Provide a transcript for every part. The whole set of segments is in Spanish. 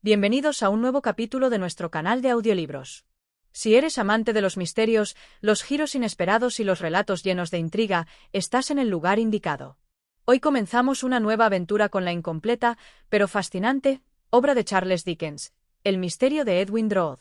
Bienvenidos a un nuevo capítulo de nuestro canal de audiolibros. Si eres amante de los misterios, los giros inesperados y los relatos llenos de intriga, estás en el lugar indicado. Hoy comenzamos una nueva aventura con la incompleta, pero fascinante, obra de Charles Dickens, El misterio de Edwin Drood.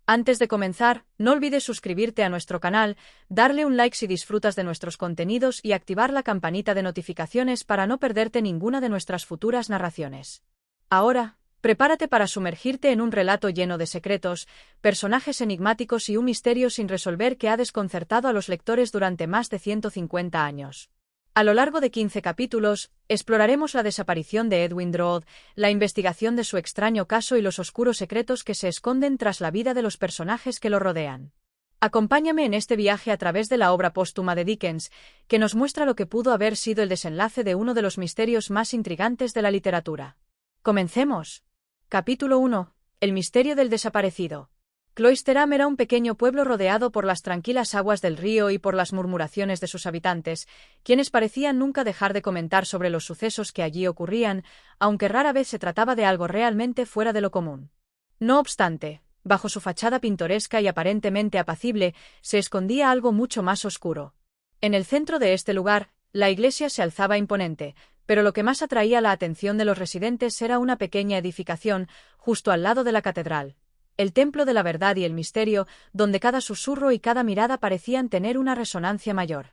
Antes de comenzar, no olvides suscribirte a nuestro canal, darle un like si disfrutas de nuestros contenidos y activar la campanita de notificaciones para no perderte ninguna de nuestras futuras narraciones. Ahora, prepárate para sumergirte en un relato lleno de secretos, personajes enigmáticos y un misterio sin resolver que ha desconcertado a los lectores durante más de 150 años. A lo largo de 15 capítulos, exploraremos la desaparición de Edwin Drood, la investigación de su extraño caso y los oscuros secretos que se esconden tras la vida de los personajes que lo rodean. Acompáñame en este viaje a través de la obra póstuma de Dickens, que nos muestra lo que pudo haber sido el desenlace de uno de los misterios más intrigantes de la literatura. ¡Comencemos! Capítulo 1. El misterio del desaparecido. Cloisterham era un pequeño pueblo rodeado por las tranquilas aguas del río y por las murmuraciones de sus habitantes, quienes parecían nunca dejar de comentar sobre los sucesos que allí ocurrían, aunque rara vez se trataba de algo realmente fuera de lo común. No obstante, bajo su fachada pintoresca y aparentemente apacible, se escondía algo mucho más oscuro. En el centro de este lugar, la iglesia se alzaba imponente, pero lo que más atraía la atención de los residentes era una pequeña edificación, justo al lado de la catedral. El templo de la verdad y el misterio, donde cada susurro y cada mirada parecían tener una resonancia mayor.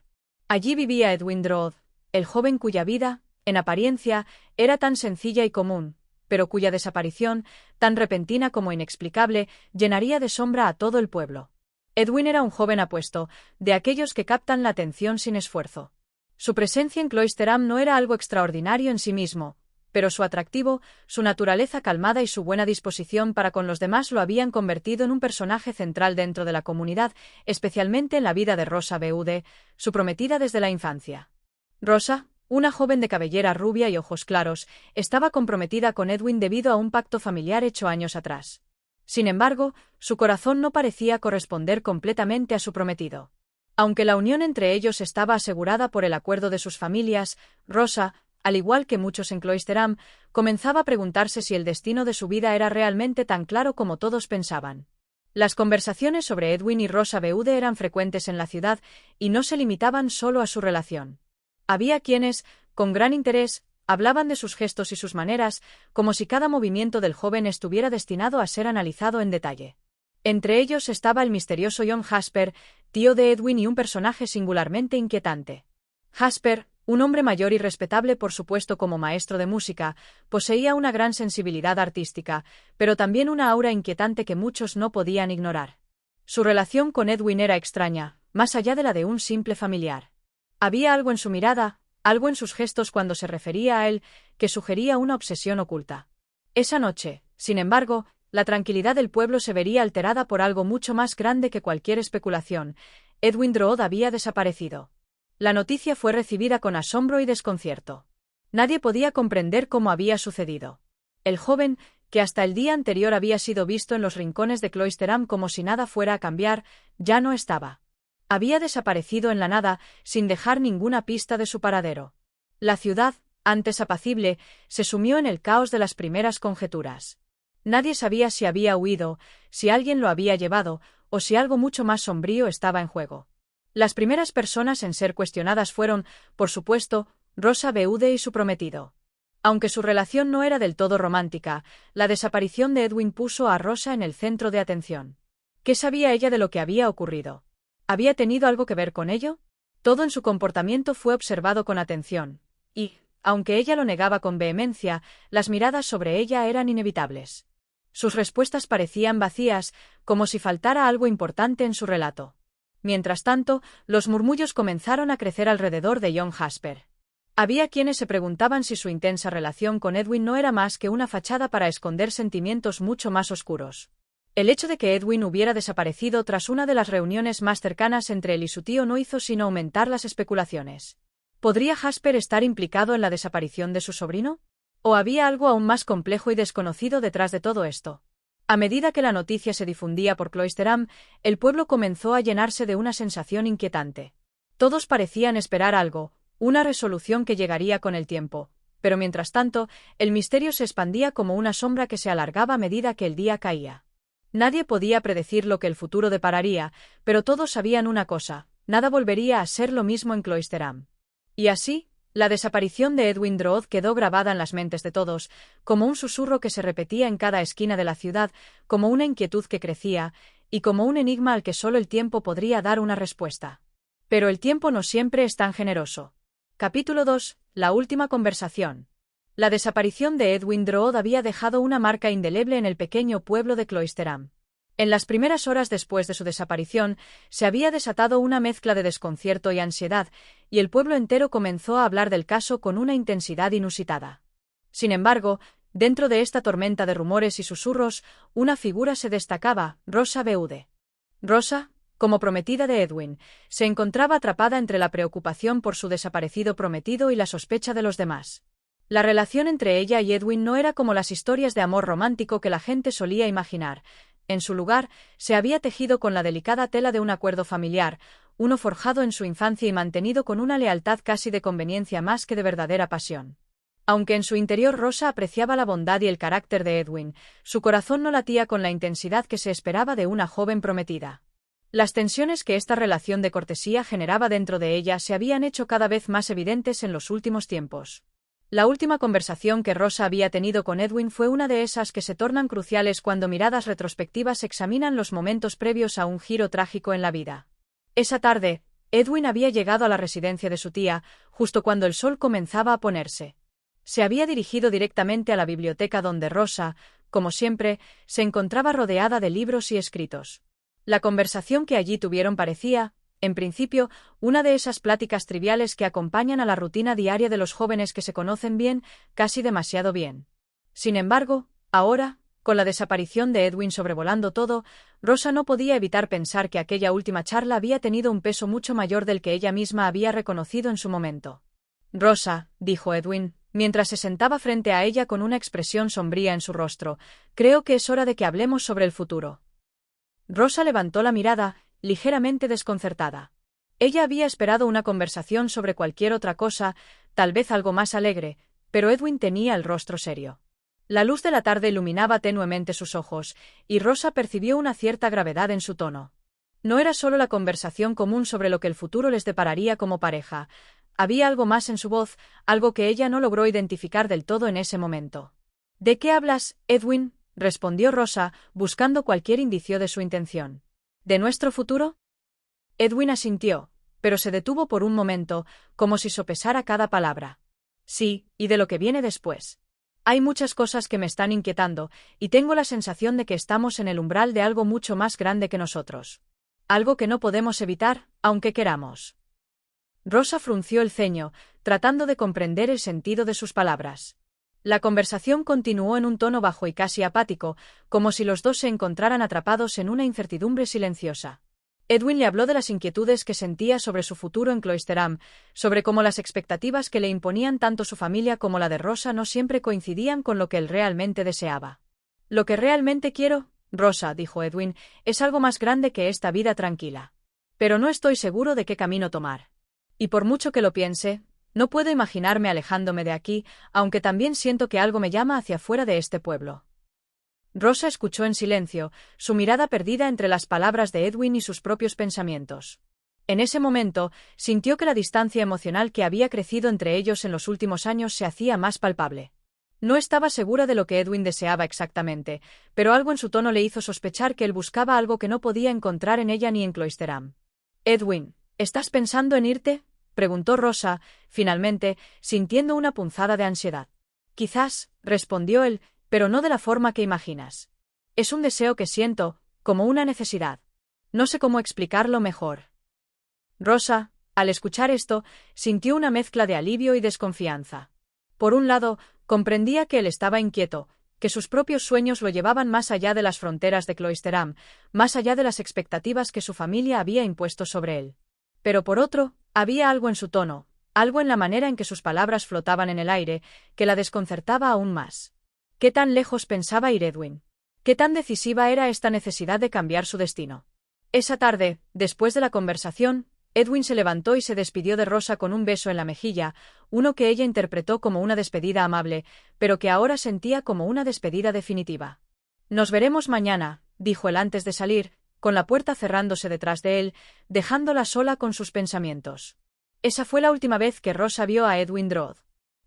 Allí vivía Edwin Drood, el joven cuya vida, en apariencia, era tan sencilla y común, pero cuya desaparición, tan repentina como inexplicable, llenaría de sombra a todo el pueblo. Edwin era un joven apuesto, de aquellos que captan la atención sin esfuerzo. Su presencia en Cloisterham no era algo extraordinario en sí mismo, pero su atractivo, su naturaleza calmada y su buena disposición para con los demás lo habían convertido en un personaje central dentro de la comunidad, especialmente en la vida de Rosa Beude, su prometida desde la infancia. Rosa, una joven de cabellera rubia y ojos claros, estaba comprometida con Edwin debido a un pacto familiar hecho años atrás. Sin embargo, su corazón no parecía corresponder completamente a su prometido. Aunque la unión entre ellos estaba asegurada por el acuerdo de sus familias, Rosa, al igual que muchos en Cloisterham, comenzaba a preguntarse si el destino de su vida era realmente tan claro como todos pensaban. Las conversaciones sobre Edwin y Rosa Beude eran frecuentes en la ciudad y no se limitaban solo a su relación. Había quienes, con gran interés, hablaban de sus gestos y sus maneras, como si cada movimiento del joven estuviera destinado a ser analizado en detalle. Entre ellos estaba el misterioso John Jasper, tío de Edwin y un personaje singularmente inquietante. Jasper, un hombre mayor y respetable por su puesto como maestro de música, poseía una gran sensibilidad artística, pero también una aura inquietante que muchos no podían ignorar. Su relación con Edwin era extraña, más allá de la de un simple familiar. Había algo en su mirada, algo en sus gestos cuando se refería a él, que sugería una obsesión oculta. Esa noche, sin embargo, la tranquilidad del pueblo se vería alterada por algo mucho más grande que cualquier especulación. Edwin Drood había desaparecido. La noticia fue recibida con asombro y desconcierto. Nadie podía comprender cómo había sucedido. El joven, que hasta el día anterior había sido visto en los rincones de Cloisterham como si nada fuera a cambiar, ya no estaba. Había desaparecido en la nada, sin dejar ninguna pista de su paradero. La ciudad, antes apacible, se sumió en el caos de las primeras conjeturas. Nadie sabía si había huido, si alguien lo había llevado, o si algo mucho más sombrío estaba en juego. Las primeras personas en ser cuestionadas fueron, por supuesto, Rosa Beude y su prometido. Aunque su relación no era del todo romántica, la desaparición de Edwin puso a Rosa en el centro de atención. ¿Qué sabía ella de lo que había ocurrido? ¿Había tenido algo que ver con ello? Todo en su comportamiento fue observado con atención, y, aunque ella lo negaba con vehemencia, las miradas sobre ella eran inevitables. Sus respuestas parecían vacías, como si faltara algo importante en su relato. Mientras tanto, los murmullos comenzaron a crecer alrededor de John Jasper. Había quienes se preguntaban si su intensa relación con Edwin no era más que una fachada para esconder sentimientos mucho más oscuros. El hecho de que Edwin hubiera desaparecido tras una de las reuniones más cercanas entre él y su tío no hizo sino aumentar las especulaciones. ¿Podría Jasper estar implicado en la desaparición de su sobrino? ¿O había algo aún más complejo y desconocido detrás de todo esto? A medida que la noticia se difundía por Cloisterham, el pueblo comenzó a llenarse de una sensación inquietante. Todos parecían esperar algo, una resolución que llegaría con el tiempo, pero mientras tanto, el misterio se expandía como una sombra que se alargaba a medida que el día caía. Nadie podía predecir lo que el futuro depararía, pero todos sabían una cosa: nada volvería a ser lo mismo en Cloisterham. Y así, la desaparición de Edwin Drood quedó grabada en las mentes de todos, como un susurro que se repetía en cada esquina de la ciudad, como una inquietud que crecía, y como un enigma al que solo el tiempo podría dar una respuesta. Pero el tiempo no siempre es tan generoso. Capítulo 2. La última conversación. La desaparición de Edwin Drood había dejado una marca indeleble en el pequeño pueblo de Cloisterham. En las primeras horas después de su desaparición, se había desatado una mezcla de desconcierto y ansiedad, y el pueblo entero comenzó a hablar del caso con una intensidad inusitada. Sin embargo, dentro de esta tormenta de rumores y susurros, una figura se destacaba: Rosa Beude. Rosa, como prometida de Edwin, se encontraba atrapada entre la preocupación por su desaparecido prometido y la sospecha de los demás. La relación entre ella y Edwin no era como las historias de amor romántico que la gente solía imaginar. En su lugar, se había tejido con la delicada tela de un acuerdo familiar, uno forjado en su infancia y mantenido con una lealtad casi de conveniencia más que de verdadera pasión. Aunque en su interior Rosa apreciaba la bondad y el carácter de Edwin, su corazón no latía con la intensidad que se esperaba de una joven prometida. Las tensiones que esta relación de cortesía generaba dentro de ella se habían hecho cada vez más evidentes en los últimos tiempos. La última conversación que Rosa había tenido con Edwin fue una de esas que se tornan cruciales cuando miradas retrospectivas examinan los momentos previos a un giro trágico en la vida. Esa tarde, Edwin había llegado a la residencia de su tía, justo cuando el sol comenzaba a ponerse. Se había dirigido directamente a la biblioteca donde Rosa, como siempre, se encontraba rodeada de libros y escritos. La conversación que allí tuvieron parecía, en principio, una de esas pláticas triviales que acompañan a la rutina diaria de los jóvenes que se conocen bien, casi demasiado bien. Sin embargo, ahora, con la desaparición de Edwin sobrevolando todo, Rosa no podía evitar pensar que aquella última charla había tenido un peso mucho mayor del que ella misma había reconocido en su momento. «Rosa», dijo Edwin, mientras se sentaba frente a ella con una expresión sombría en su rostro, «creo que es hora de que hablemos sobre el futuro». Rosa levantó la mirada, ligeramente desconcertada. Ella había esperado una conversación sobre cualquier otra cosa, tal vez algo más alegre, pero Edwin tenía el rostro serio. La luz de la tarde iluminaba tenuemente sus ojos, y Rosa percibió una cierta gravedad en su tono. No era solo la conversación común sobre lo que el futuro les depararía como pareja. Había algo más en su voz, algo que ella no logró identificar del todo en ese momento. «¿De qué hablas, Edwin?», respondió Rosa, buscando cualquier indicio de su intención. «¿De nuestro futuro?». Edwin asintió, pero se detuvo por un momento, como si sopesara cada palabra. «Sí, y de lo que viene después. Hay muchas cosas que me están inquietando, y tengo la sensación de que estamos en el umbral de algo mucho más grande que nosotros. Algo que no podemos evitar, aunque queramos». Rosa frunció el ceño, tratando de comprender el sentido de sus palabras. La conversación continuó en un tono bajo y casi apático, como si los dos se encontraran atrapados en una incertidumbre silenciosa. Edwin le habló de las inquietudes que sentía sobre su futuro en Cloisterham, sobre cómo las expectativas que le imponían tanto su familia como la de Rosa no siempre coincidían con lo que él realmente deseaba. «Lo que realmente quiero, Rosa», dijo Edwin, «es algo más grande que esta vida tranquila. Pero no estoy seguro de qué camino tomar. Y por mucho que lo piense, no puedo imaginarme alejándome de aquí, aunque también siento que algo me llama hacia fuera de este pueblo». Rosa escuchó en silencio, su mirada perdida entre las palabras de Edwin y sus propios pensamientos. En ese momento, sintió que la distancia emocional que había crecido entre ellos en los últimos años se hacía más palpable. No estaba segura de lo que Edwin deseaba exactamente, pero algo en su tono le hizo sospechar que él buscaba algo que no podía encontrar en ella ni en Cloisterham. «Edwin, ¿estás pensando en irte?», preguntó Rosa, finalmente, sintiendo una punzada de ansiedad. «Quizás», respondió él, «pero no de la forma que imaginas. Es un deseo que siento, como una necesidad. No sé cómo explicarlo mejor». Rosa, al escuchar esto, sintió una mezcla de alivio y desconfianza. Por un lado, comprendía que él estaba inquieto, que sus propios sueños lo llevaban más allá de las fronteras de Cloisterham, más allá de las expectativas que su familia había impuesto sobre él. Pero por otro, había algo en su tono, algo en la manera en que sus palabras flotaban en el aire, que la desconcertaba aún más. ¿Qué tan lejos pensaba ir Edwin? ¿Qué tan decisiva era esta necesidad de cambiar su destino? Esa tarde, después de la conversación, Edwin se levantó y se despidió de Rosa con un beso en la mejilla, uno que ella interpretó como una despedida amable, pero que ahora sentía como una despedida definitiva. Nos veremos mañana, dijo él antes de salir, con la puerta cerrándose detrás de él, dejándola sola con sus pensamientos. Esa fue la última vez que Rosa vio a Edwin Drood.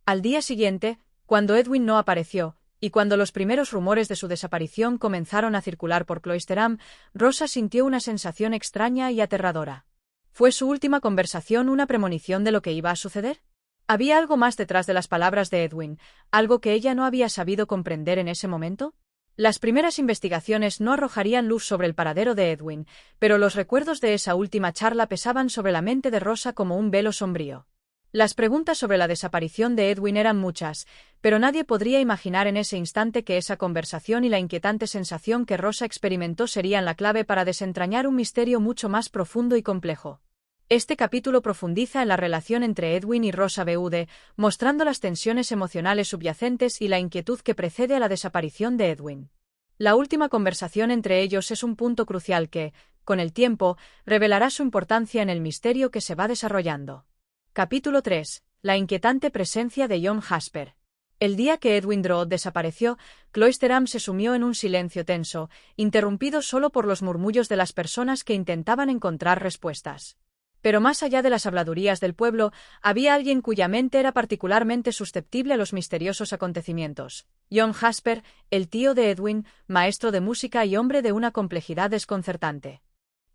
Al día siguiente, cuando Edwin no apareció, y cuando los primeros rumores de su desaparición comenzaron a circular por Cloisterham, Rosa sintió una sensación extraña y aterradora. ¿Fue su última conversación una premonición de lo que iba a suceder? ¿Había algo más detrás de las palabras de Edwin, algo que ella no había sabido comprender en ese momento? Las primeras investigaciones no arrojarían luz sobre el paradero de Edwin, pero los recuerdos de esa última charla pesaban sobre la mente de Rosa como un velo sombrío. Las preguntas sobre la desaparición de Edwin eran muchas, pero nadie podría imaginar en ese instante que esa conversación y la inquietante sensación que Rosa experimentó serían la clave para desentrañar un misterio mucho más profundo y complejo. Este capítulo profundiza en la relación entre Edwin y Rosa Beude, mostrando las tensiones emocionales subyacentes y la inquietud que precede a la desaparición de Edwin. La última conversación entre ellos es un punto crucial que, con el tiempo, revelará su importancia en el misterio que se va desarrollando. Capítulo 3. La inquietante presencia de John Jasper. El día que Edwin Drood desapareció, Cloisterham se sumió en un silencio tenso, interrumpido solo por los murmullos de las personas que intentaban encontrar respuestas. Pero más allá de las habladurías del pueblo, había alguien cuya mente era particularmente susceptible a los misteriosos acontecimientos. John Jasper, el tío de Edwin, maestro de música y hombre de una complejidad desconcertante.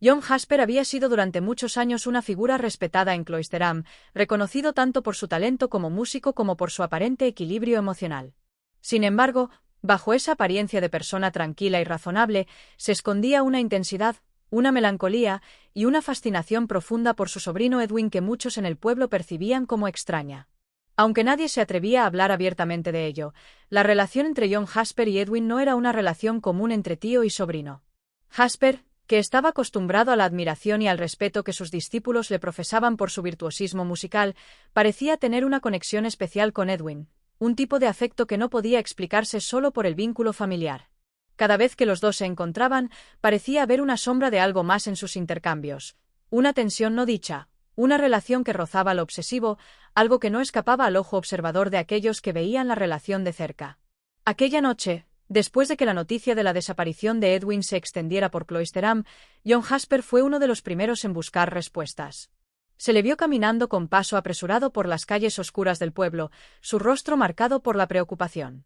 John Jasper había sido durante muchos años una figura respetada en Cloisterham, reconocido tanto por su talento como músico como por su aparente equilibrio emocional. Sin embargo, bajo esa apariencia de persona tranquila y razonable, se escondía una intensidad, una melancolía y una fascinación profunda por su sobrino Edwin que muchos en el pueblo percibían como extraña. Aunque nadie se atrevía a hablar abiertamente de ello, la relación entre John Jasper y Edwin no era una relación común entre tío y sobrino. Jasper, que estaba acostumbrado a la admiración y al respeto que sus discípulos le profesaban por su virtuosismo musical, parecía tener una conexión especial con Edwin, un tipo de afecto que no podía explicarse solo por el vínculo familiar. Cada vez que los dos se encontraban, parecía haber una sombra de algo más en sus intercambios, una tensión no dicha, una relación que rozaba lo obsesivo, algo que no escapaba al ojo observador de aquellos que veían la relación de cerca. Aquella noche, después de que la noticia de la desaparición de Edwin se extendiera por Cloisterham, John Jasper fue uno de los primeros en buscar respuestas. Se le vio caminando con paso apresurado por las calles oscuras del pueblo, su rostro marcado por la preocupación.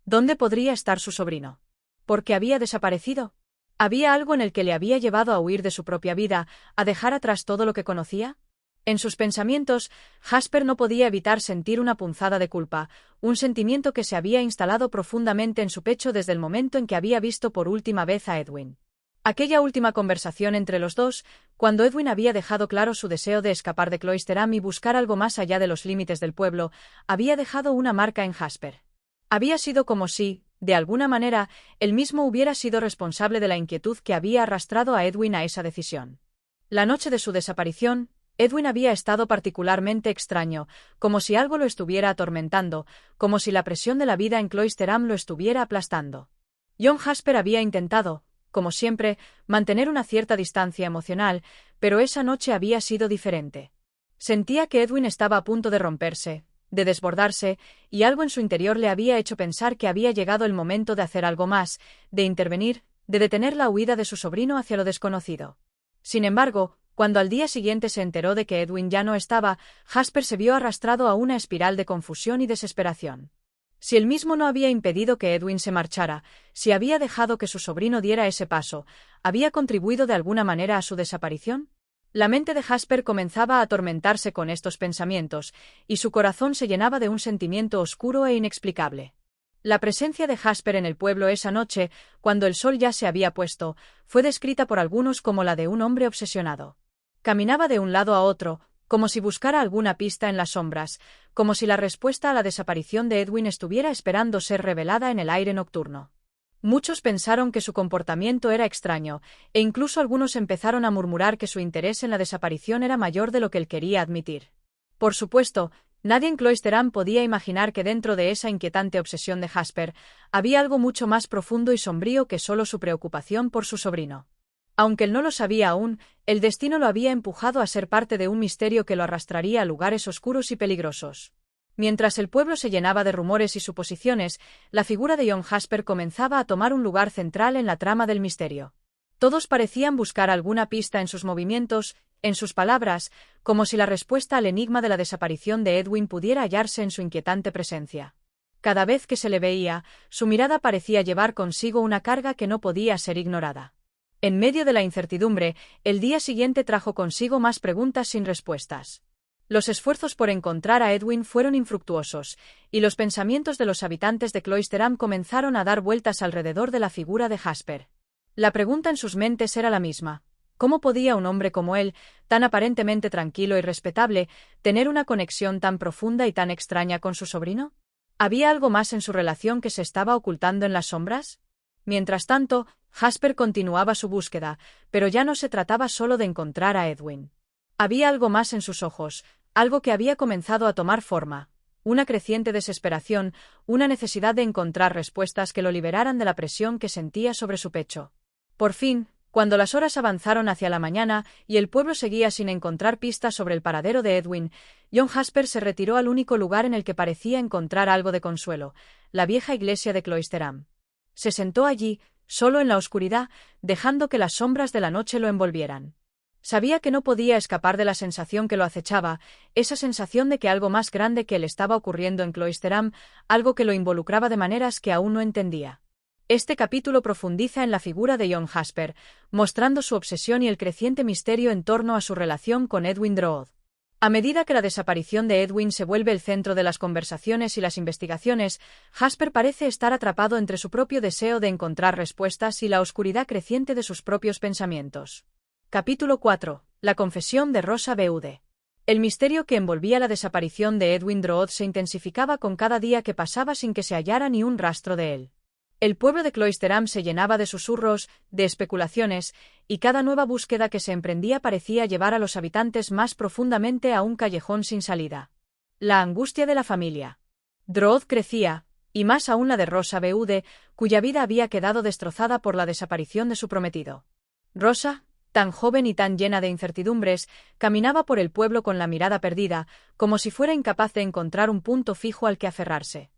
¿Dónde podría estar su sobrino? ¿Por qué había desaparecido? ¿Había algo en el que le había llevado a huir de su propia vida, a dejar atrás todo lo que conocía? En sus pensamientos, Jasper no podía evitar sentir una punzada de culpa, un sentimiento que se había instalado profundamente en su pecho desde el momento en que había visto por última vez a Edwin. Aquella última conversación entre los dos, cuando Edwin había dejado claro su deseo de escapar de Cloisterham y buscar algo más allá de los límites del pueblo, había dejado una marca en Jasper. Había sido como si, de alguna manera, él mismo hubiera sido responsable de la inquietud que había arrastrado a Edwin a esa decisión. La noche de su desaparición, Edwin había estado particularmente extraño, como si algo lo estuviera atormentando, como si la presión de la vida en Cloisterham lo estuviera aplastando. John Jasper había intentado, como siempre, mantener una cierta distancia emocional, pero esa noche había sido diferente. Sentía que Edwin estaba a punto de romperse, de desbordarse, y algo en su interior le había hecho pensar que había llegado el momento de hacer algo más, de intervenir, de detener la huida de su sobrino hacia lo desconocido. Sin embargo, cuando al día siguiente se enteró de que Edwin ya no estaba, Jasper se vio arrastrado a una espiral de confusión y desesperación. Si él mismo no había impedido que Edwin se marchara, si había dejado que su sobrino diera ese paso, ¿había contribuido de alguna manera a su desaparición? La mente de Jasper comenzaba a atormentarse con estos pensamientos, y su corazón se llenaba de un sentimiento oscuro e inexplicable. La presencia de Jasper en el pueblo esa noche, cuando el sol ya se había puesto, fue descrita por algunos como la de un hombre obsesionado. Caminaba de un lado a otro, como si buscara alguna pista en las sombras, como si la respuesta a la desaparición de Edwin estuviera esperando ser revelada en el aire nocturno. Muchos pensaron que su comportamiento era extraño, e incluso algunos empezaron a murmurar que su interés en la desaparición era mayor de lo que él quería admitir. Por supuesto, nadie en Cloisterham podía imaginar que dentro de esa inquietante obsesión de Jasper había algo mucho más profundo y sombrío que solo su preocupación por su sobrino. Aunque él no lo sabía aún, el destino lo había empujado a ser parte de un misterio que lo arrastraría a lugares oscuros y peligrosos. Mientras el pueblo se llenaba de rumores y suposiciones, la figura de John Jasper comenzaba a tomar un lugar central en la trama del misterio. Todos parecían buscar alguna pista en sus movimientos, en sus palabras, como si la respuesta al enigma de la desaparición de Edwin pudiera hallarse en su inquietante presencia. Cada vez que se le veía, su mirada parecía llevar consigo una carga que no podía ser ignorada. En medio de la incertidumbre, el día siguiente trajo consigo más preguntas sin respuestas. Los esfuerzos por encontrar a Edwin fueron infructuosos, y los pensamientos de los habitantes de Cloisterham comenzaron a dar vueltas alrededor de la figura de Jasper. La pregunta en sus mentes era la misma: ¿cómo podía un hombre como él, tan aparentemente tranquilo y respetable, tener una conexión tan profunda y tan extraña con su sobrino? ¿Había algo más en su relación que se estaba ocultando en las sombras? Mientras tanto, Jasper continuaba su búsqueda, pero ya no se trataba solo de encontrar a Edwin. Había algo más en sus ojos, algo que había comenzado a tomar forma, una creciente desesperación, una necesidad de encontrar respuestas que lo liberaran de la presión que sentía sobre su pecho. Por fin, cuando las horas avanzaron hacia la mañana y el pueblo seguía sin encontrar pistas sobre el paradero de Edwin, John Jasper se retiró al único lugar en el que parecía encontrar algo de consuelo, la vieja iglesia de Cloisterham. Se sentó allí, solo en la oscuridad, dejando que las sombras de la noche lo envolvieran. Sabía que no podía escapar de la sensación que lo acechaba, esa sensación de que algo más grande que él estaba ocurriendo en Cloisterham, algo que lo involucraba de maneras que aún no entendía. Este capítulo profundiza en la figura de John Jasper, mostrando su obsesión y el creciente misterio en torno a su relación con Edwin Drood. A medida que la desaparición de Edwin se vuelve el centro de las conversaciones y las investigaciones, Jasper parece estar atrapado entre su propio deseo de encontrar respuestas y la oscuridad creciente de sus propios pensamientos. Capítulo 4. La confesión de Rosa Beude. El misterio que envolvía la desaparición de Edwin Drood se intensificaba con cada día que pasaba sin que se hallara ni un rastro de él. El pueblo de Cloisterham se llenaba de susurros, de especulaciones, y cada nueva búsqueda que se emprendía parecía llevar a los habitantes más profundamente a un callejón sin salida. La angustia de la familia Drood crecía, y más aún la de Rosa Beude, cuya vida había quedado destrozada por la desaparición de su prometido. Rosa, tan joven y tan llena de incertidumbres, caminaba por el pueblo con la mirada perdida, como si fuera incapaz de encontrar un punto fijo al que aferrarse.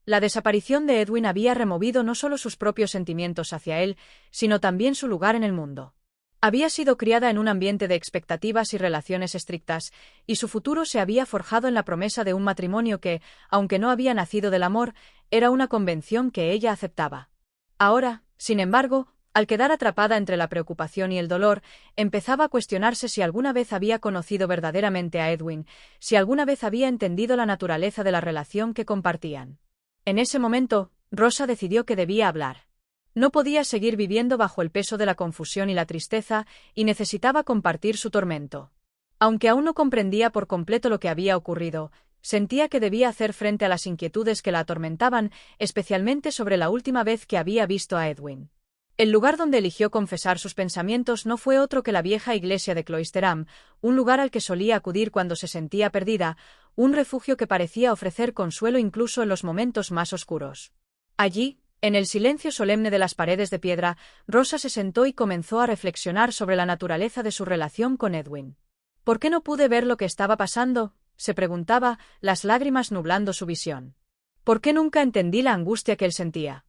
La desaparición de Edwin había removido no solo sus propios sentimientos hacia él, sino también su lugar en el mundo. Había sido criada en un ambiente de expectativas y relaciones estrictas, y su futuro se había forjado en la promesa de un matrimonio que, aunque no había nacido del amor, era una convención que ella aceptaba. Ahora, sin embargo, al quedar atrapada entre la preocupación y el dolor, empezaba a cuestionarse si alguna vez había conocido verdaderamente a Edwin, si alguna vez había entendido la naturaleza de la relación que compartían. En ese momento, Rosa decidió que debía hablar. No podía seguir viviendo bajo el peso de la confusión y la tristeza, y necesitaba compartir su tormento. Aunque aún no comprendía por completo lo que había ocurrido, sentía que debía hacer frente a las inquietudes que la atormentaban, especialmente sobre la última vez que había visto a Edwin. El lugar donde eligió confesar sus pensamientos no fue otro que la vieja iglesia de Cloisterham, un lugar al que solía acudir cuando se sentía perdida, un refugio que parecía ofrecer consuelo incluso en los momentos más oscuros. Allí, en el silencio solemne de las paredes de piedra, Rosa se sentó y comenzó a reflexionar sobre la naturaleza de su relación con Edwin. ¿Por qué no pude ver lo que estaba pasando?, se preguntaba, las lágrimas nublando su visión. ¿Por qué nunca entendí la angustia que él sentía?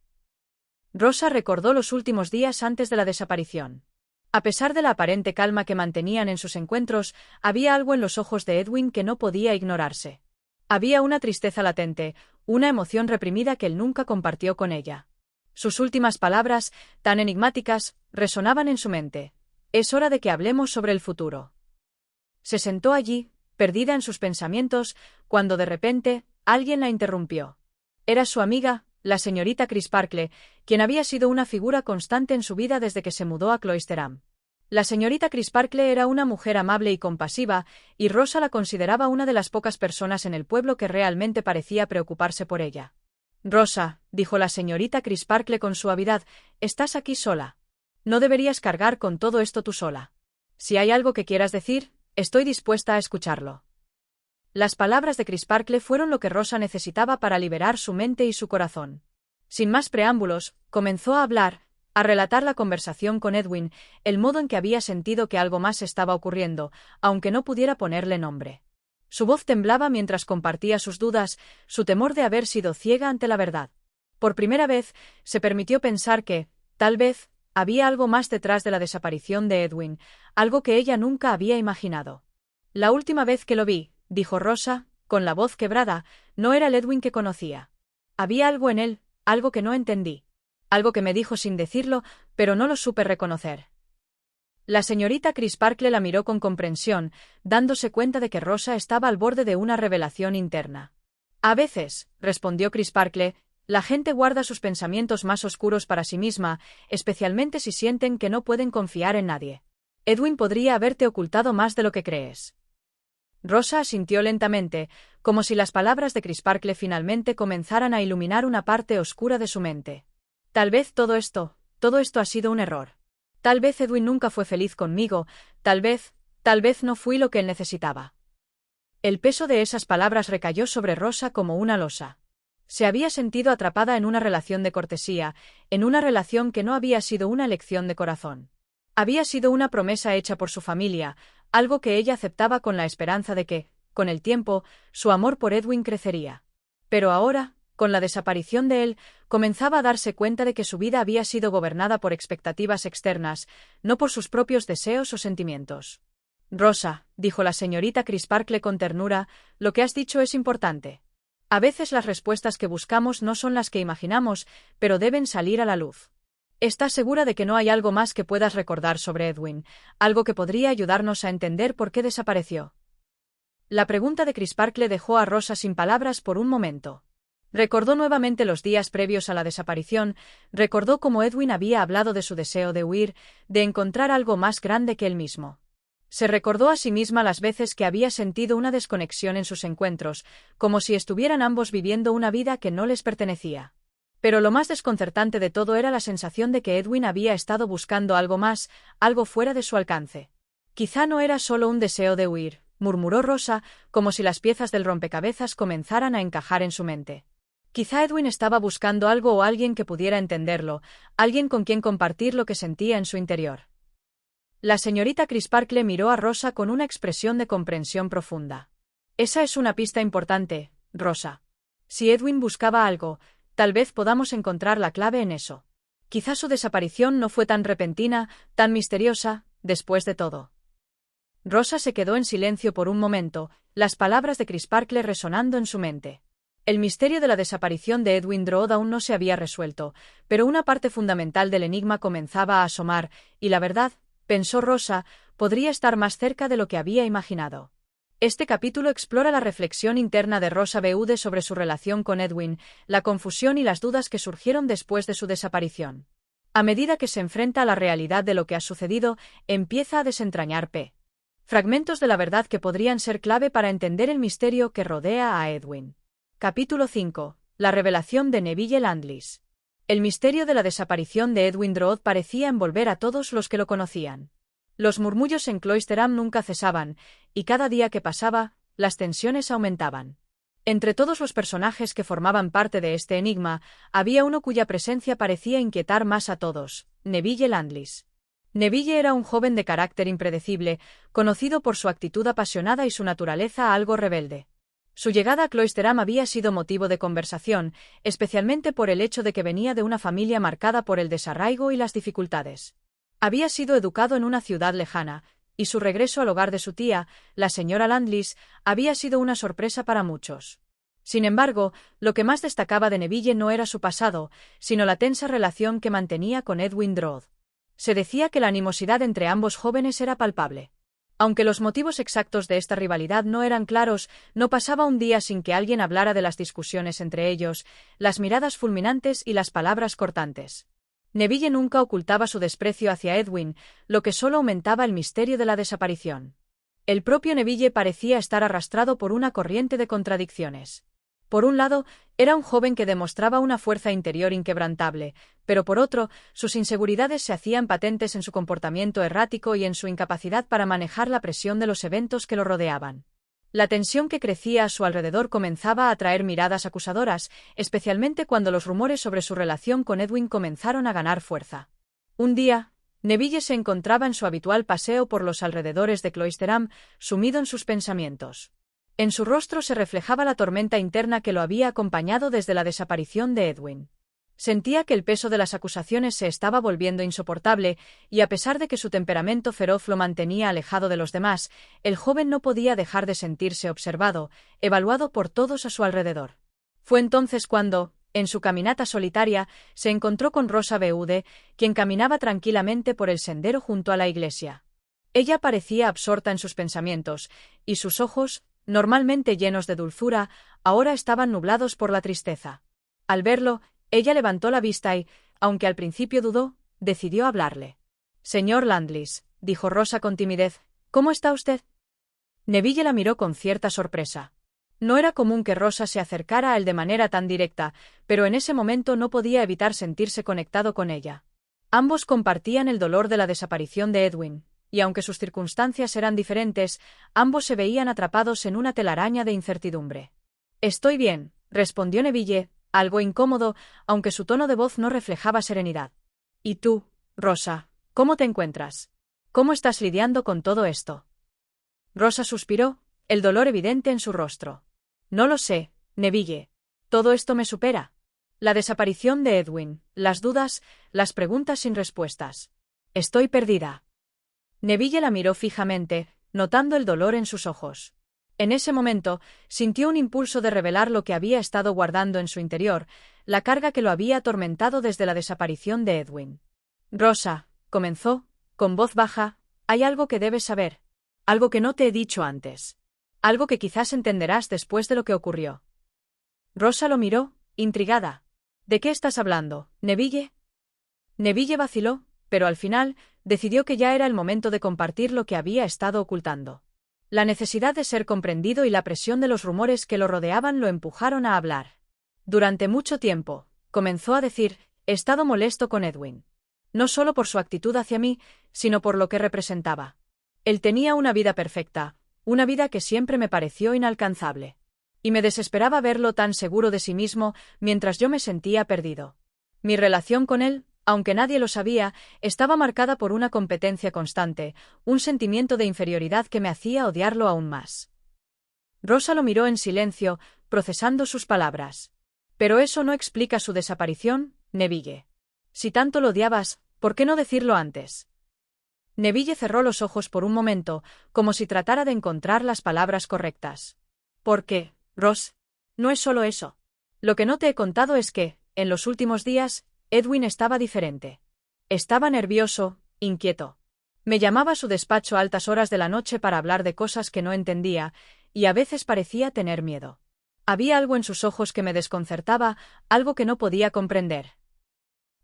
Rosa recordó los últimos días antes de la desaparición. A pesar de la aparente calma que mantenían en sus encuentros, había algo en los ojos de Edwin que no podía ignorarse. Había una tristeza latente, una emoción reprimida que él nunca compartió con ella. Sus últimas palabras, tan enigmáticas, resonaban en su mente. Es hora de que hablemos sobre el futuro. Se sentó allí, perdida en sus pensamientos, cuando de repente, alguien la interrumpió. Era su amiga, la señorita Crisparkle, quien había sido una figura constante en su vida desde que se mudó a Cloisterham. La señorita Crisparkle era una mujer amable y compasiva, y Rosa la consideraba una de las pocas personas en el pueblo que realmente parecía preocuparse por ella. «Rosa», dijo la señorita Crisparkle con suavidad, «estás aquí sola. No deberías cargar con todo esto tú sola. Si hay algo que quieras decir, estoy dispuesta a escucharlo». Las palabras de Crisparkle fueron lo que Rosa necesitaba para liberar su mente y su corazón. Sin más preámbulos, comenzó a hablar, A relatar la conversación con Edwin, el modo en que había sentido que algo más estaba ocurriendo, aunque no pudiera ponerle nombre. Su voz temblaba mientras compartía sus dudas, su temor de haber sido ciega ante la verdad. Por primera vez, se permitió pensar que, tal vez, había algo más detrás de la desaparición de Edwin, algo que ella nunca había imaginado. La última vez que lo vi, dijo Rosa, con la voz quebrada, no era el Edwin que conocía. Había algo en él, algo que no entendí. Algo que me dijo sin decirlo, pero no lo supe reconocer. La señorita Crisparkle la miró con comprensión, dándose cuenta de que Rosa estaba al borde de una revelación interna. A veces, respondió Crisparkle, la gente guarda sus pensamientos más oscuros para sí misma, especialmente si sienten que no pueden confiar en nadie. Edwin podría haberte ocultado más de lo que crees. Rosa asintió lentamente, como si las palabras de Crisparkle finalmente comenzaran a iluminar una parte oscura de su mente. Tal vez todo esto ha sido un error. Tal vez Edwin nunca fue feliz conmigo, tal vez no fui lo que él necesitaba. El peso de esas palabras recayó sobre Rosa como una losa. Se había sentido atrapada en una relación de cortesía, en una relación que no había sido una elección de corazón. Había sido una promesa hecha por su familia, algo que ella aceptaba con la esperanza de que, con el tiempo, su amor por Edwin crecería. Pero ahora, con la desaparición de él, comenzaba a darse cuenta de que su vida había sido gobernada por expectativas externas, no por sus propios deseos o sentimientos. Rosa, dijo la señorita Crisparkle con ternura, lo que has dicho es importante. A veces las respuestas que buscamos no son las que imaginamos, pero deben salir a la luz. ¿Estás segura de que no hay algo más que puedas recordar sobre Edwin, algo que podría ayudarnos a entender por qué desapareció? La pregunta de Crisparkle dejó a Rosa sin palabras por un momento. Recordó nuevamente los días previos a la desaparición, recordó cómo Edwin había hablado de su deseo de huir, de encontrar algo más grande que él mismo. Se recordó a sí misma las veces que había sentido una desconexión en sus encuentros, como si estuvieran ambos viviendo una vida que no les pertenecía. Pero lo más desconcertante de todo era la sensación de que Edwin había estado buscando algo más, algo fuera de su alcance. Quizá no era solo un deseo de huir, murmuró Rosa, como si las piezas del rompecabezas comenzaran a encajar en su mente. Quizá Edwin estaba buscando algo o alguien que pudiera entenderlo, alguien con quien compartir lo que sentía en su interior. La señorita Crisparkle miró a Rosa con una expresión de comprensión profunda. Esa es una pista importante, Rosa. Si Edwin buscaba algo, tal vez podamos encontrar la clave en eso. Quizá su desaparición no fue tan repentina, tan misteriosa, después de todo. Rosa se quedó en silencio por un momento, las palabras de Crisparkle resonando en su mente. El misterio de la desaparición de Edwin Drood aún no se había resuelto, pero una parte fundamental del enigma comenzaba a asomar, y la verdad, pensó Rosa, podría estar más cerca de lo que había imaginado. Este capítulo explora la reflexión interna de Rosa Beude sobre su relación con Edwin, la confusión y las dudas que surgieron después de su desaparición. A medida que se enfrenta a la realidad de lo que ha sucedido, empieza a desentrañar fragmentos de la verdad que podrían ser clave para entender el misterio que rodea a Edwin. Capítulo 5. La revelación de Neville Landless. El misterio de la desaparición de Edwin Drood parecía envolver a todos los que lo conocían. Los murmullos en Cloisterham nunca cesaban, y cada día que pasaba, las tensiones aumentaban. Entre todos los personajes que formaban parte de este enigma, había uno cuya presencia parecía inquietar más a todos, Neville Landless. Neville era un joven de carácter impredecible, conocido por su actitud apasionada y su naturaleza algo rebelde. Su llegada a Cloisterham había sido motivo de conversación, especialmente por el hecho de que venía de una familia marcada por el desarraigo y las dificultades. Había sido educado en una ciudad lejana, y su regreso al hogar de su tía, la señora Landless, había sido una sorpresa para muchos. Sin embargo, lo que más destacaba de Neville no era su pasado, sino la tensa relación que mantenía con Edwin Drood. Se decía que la animosidad entre ambos jóvenes era palpable. Aunque los motivos exactos de esta rivalidad no eran claros, no pasaba un día sin que alguien hablara de las discusiones entre ellos, las miradas fulminantes y las palabras cortantes. Neville nunca ocultaba su desprecio hacia Edwin, lo que solo aumentaba el misterio de la desaparición. El propio Neville parecía estar arrastrado por una corriente de contradicciones. Por un lado, era un joven que demostraba una fuerza interior inquebrantable, pero por otro, sus inseguridades se hacían patentes en su comportamiento errático y en su incapacidad para manejar la presión de los eventos que lo rodeaban. La tensión que crecía a su alrededor comenzaba a atraer miradas acusadoras, especialmente cuando los rumores sobre su relación con Edwin comenzaron a ganar fuerza. Un día, Neville se encontraba en su habitual paseo por los alrededores de Cloisterham, sumido en sus pensamientos. En su rostro se reflejaba la tormenta interna que lo había acompañado desde la desaparición de Edwin. Sentía que el peso de las acusaciones se estaba volviendo insoportable, y a pesar de que su temperamento feroz lo mantenía alejado de los demás, el joven no podía dejar de sentirse observado, evaluado por todos a su alrededor. Fue entonces cuando, en su caminata solitaria, se encontró con Rosa Beude, quien caminaba tranquilamente por el sendero junto a la iglesia. Ella parecía absorta en sus pensamientos, y sus ojos, normalmente llenos de dulzura, ahora estaban nublados por la tristeza. Al verlo, ella levantó la vista y, aunque al principio dudó, decidió hablarle. «Señor Landless», dijo Rosa con timidez, «¿cómo está usted?» Neville la miró con cierta sorpresa. No era común que Rosa se acercara a él de manera tan directa, pero en ese momento no podía evitar sentirse conectado con ella. Ambos compartían el dolor de la desaparición de Edwin, y aunque sus circunstancias eran diferentes, ambos se veían atrapados en una telaraña de incertidumbre. «Estoy bien», respondió Neville, algo incómodo, aunque su tono de voz no reflejaba serenidad. «¿Y tú, Rosa, cómo te encuentras? ¿Cómo estás lidiando con todo esto?» Rosa suspiró, el dolor evidente en su rostro. «No lo sé, Neville. Todo esto me supera. La desaparición de Edwin, las dudas, las preguntas sin respuestas. Estoy perdida». Neville la miró fijamente, notando el dolor en sus ojos. En ese momento, sintió un impulso de revelar lo que había estado guardando en su interior, la carga que lo había atormentado desde la desaparición de Edwin. «Rosa», comenzó, con voz baja, «hay algo que debes saber. Algo que no te he dicho antes. Algo que quizás entenderás después de lo que ocurrió». Rosa lo miró, intrigada. «¿De qué estás hablando, Neville?» Neville vaciló, pero al final, decidió que ya era el momento de compartir lo que había estado ocultando. La necesidad de ser comprendido y la presión de los rumores que lo rodeaban lo empujaron a hablar. «Durante mucho tiempo», comenzó a decir, «he estado molesto con Edwin. No solo por su actitud hacia mí, sino por lo que representaba. Él tenía una vida perfecta, una vida que siempre me pareció inalcanzable. Y me desesperaba verlo tan seguro de sí mismo mientras yo me sentía perdido. Mi relación con él, aunque nadie lo sabía, estaba marcada por una competencia constante, un sentimiento de inferioridad que me hacía odiarlo aún más». Rosa lo miró en silencio, procesando sus palabras. «Pero eso no explica su desaparición, Neville. Si tanto lo odiabas, ¿por qué no decirlo antes?» Neville cerró los ojos por un momento, como si tratara de encontrar las palabras correctas. «¿Por qué, Ross? No es solo eso. Lo que no te he contado es que, en los últimos días, Edwin estaba diferente. Estaba nervioso, inquieto. Me llamaba a su despacho a altas horas de la noche para hablar de cosas que no entendía, y a veces parecía tener miedo. Había algo en sus ojos que me desconcertaba, algo que no podía comprender».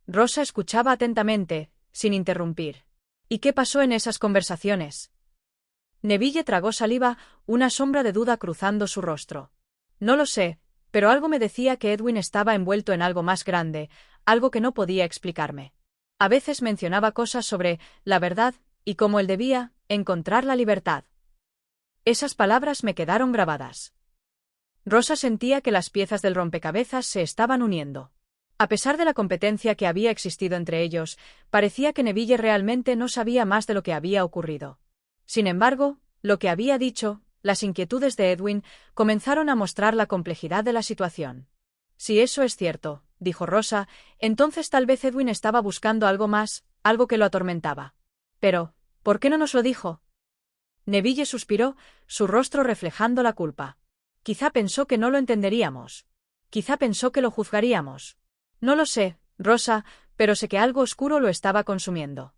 Rosa escuchaba atentamente, sin interrumpir. «¿Y qué pasó en esas conversaciones?» Neville tragó saliva, una sombra de duda cruzando su rostro. «No lo sé, pero algo me decía que Edwin estaba envuelto en algo más grande, algo que no podía explicarme. A veces mencionaba cosas sobre la verdad y cómo él debía encontrar la libertad». Esas palabras me quedaron grabadas. Rosa sentía que las piezas del rompecabezas se estaban uniendo. A pesar de la competencia que había existido entre ellos, parecía que Neville realmente no sabía más de lo que había ocurrido. Sin embargo, lo que había dicho, las inquietudes de Edwin, comenzaron a mostrar la complejidad de la situación. «Si eso es cierto», dijo Rosa, «entonces tal vez Edwin estaba buscando algo más, algo que lo atormentaba. Pero, ¿por qué no nos lo dijo?» Neville suspiró, su rostro reflejando la culpa. «Quizá pensó que no lo entenderíamos. Quizá pensó que lo juzgaríamos. No lo sé, Rosa, pero sé que algo oscuro lo estaba consumiendo».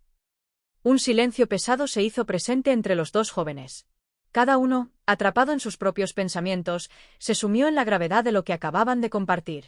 Un silencio pesado se hizo presente entre los dos jóvenes. Cada uno, atrapado en sus propios pensamientos, se sumió en la gravedad de lo que acababan de compartir.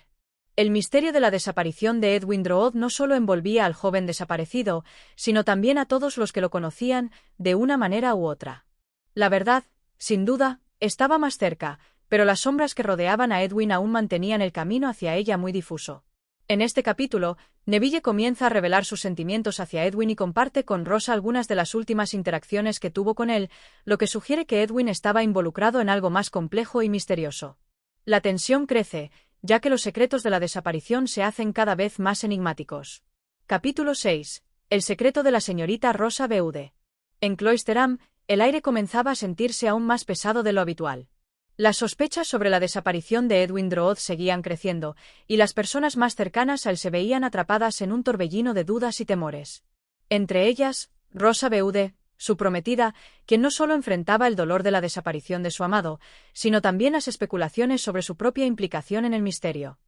El misterio de la desaparición de Edwin Drood no solo envolvía al joven desaparecido, sino también a todos los que lo conocían, de una manera u otra. La verdad, sin duda, estaba más cerca, pero las sombras que rodeaban a Edwin aún mantenían el camino hacia ella muy difuso. En este capítulo, Neville comienza a revelar sus sentimientos hacia Edwin y comparte con Rosa algunas de las últimas interacciones que tuvo con él, lo que sugiere que Edwin estaba involucrado en algo más complejo y misterioso. La tensión crece, ya que los secretos de la desaparición se hacen cada vez más enigmáticos. Capítulo 6. El secreto de la señorita Rosa Beude. En Cloisterham, el aire comenzaba a sentirse aún más pesado de lo habitual. Las sospechas sobre la desaparición de Edwin Drood seguían creciendo, y las personas más cercanas a él se veían atrapadas en un torbellino de dudas y temores. Entre ellas, Rosa Beude, su prometida, quien no solo enfrentaba el dolor de la desaparición de su amado, sino también las especulaciones sobre su propia implicación en el misterio.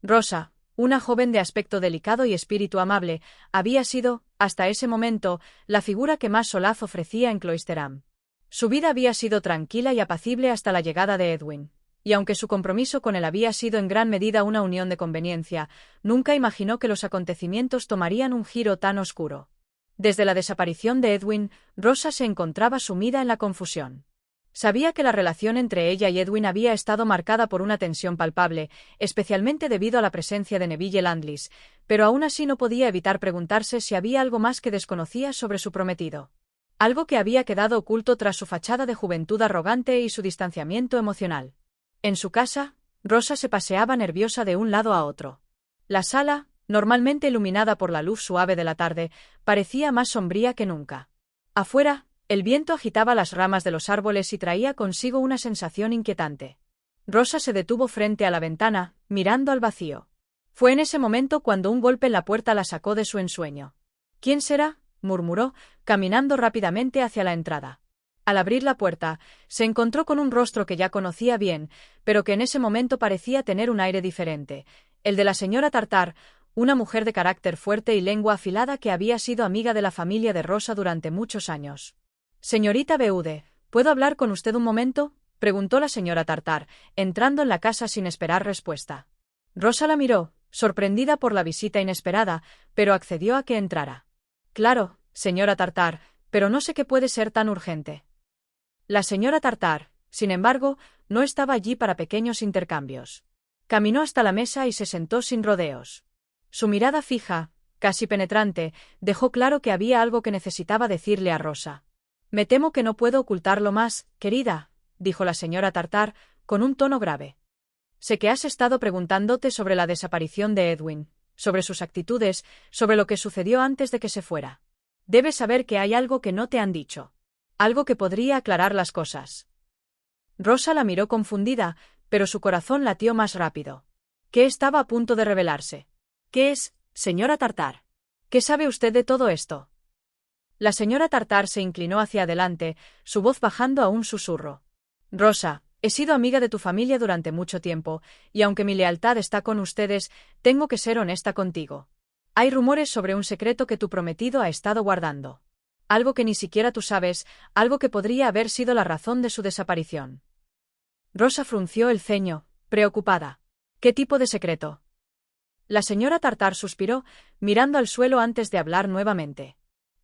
Rosa, una joven de aspecto delicado y espíritu amable, había sido, hasta ese momento, la figura que más solaz ofrecía en Cloisterham. Su vida había sido tranquila y apacible hasta la llegada de Edwin, y aunque su compromiso con él había sido en gran medida una unión de conveniencia, nunca imaginó que los acontecimientos tomarían un giro tan oscuro. Desde la desaparición de Edwin, Rosa se encontraba sumida en la confusión. Sabía que la relación entre ella y Edwin había estado marcada por una tensión palpable, especialmente debido a la presencia de Neville Landless, pero aún así no podía evitar preguntarse si había algo más que desconocía sobre su prometido. Algo que había quedado oculto tras su fachada de juventud arrogante y su distanciamiento emocional. En su casa, Rosa se paseaba nerviosa de un lado a otro. La sala, normalmente iluminada por la luz suave de la tarde, parecía más sombría que nunca. Afuera, el viento agitaba las ramas de los árboles y traía consigo una sensación inquietante. Rosa se detuvo frente a la ventana, mirando al vacío. Fue en ese momento cuando un golpe en la puerta la sacó de su ensueño. «¿Quién será?», murmuró, caminando rápidamente hacia la entrada. Al abrir la puerta, se encontró con un rostro que ya conocía bien, pero que en ese momento parecía tener un aire diferente, el de la señora Tartar, una mujer de carácter fuerte y lengua afilada que había sido amiga de la familia de Rosa durante muchos años. «Señorita Beude, ¿puedo hablar con usted un momento?», preguntó la señora Tartar, entrando en la casa sin esperar respuesta. Rosa la miró, sorprendida por la visita inesperada, pero accedió a que entrara. «Claro, señora Tartar, pero no sé qué puede ser tan urgente». La señora Tartar, sin embargo, no estaba allí para pequeños intercambios. Caminó hasta la mesa y se sentó sin rodeos. Su mirada fija, casi penetrante, dejó claro que había algo que necesitaba decirle a Rosa. «Me temo que no puedo ocultarlo más, querida», dijo la señora Tartar, con un tono grave. «Sé que has estado preguntándote sobre la desaparición de Edwin, sobre sus actitudes, sobre lo que sucedió antes de que se fuera. Debes saber que hay algo que no te han dicho. Algo que podría aclarar las cosas». Rosa la miró confundida, pero su corazón latió más rápido. ¿Qué estaba a punto de revelarse? «¿Qué es, señora Tartar? ¿Qué sabe usted de todo esto?». La señora Tartar se inclinó hacia adelante, su voz bajando a un susurro. «Rosa, he sido amiga de tu familia durante mucho tiempo, y aunque mi lealtad está con ustedes, tengo que ser honesta contigo. Hay rumores sobre un secreto que tu prometido ha estado guardando. Algo que ni siquiera tú sabes, algo que podría haber sido la razón de su desaparición». Rosa frunció el ceño, preocupada. «¿Qué tipo de secreto?». La señora Tartar suspiró, mirando al suelo antes de hablar nuevamente.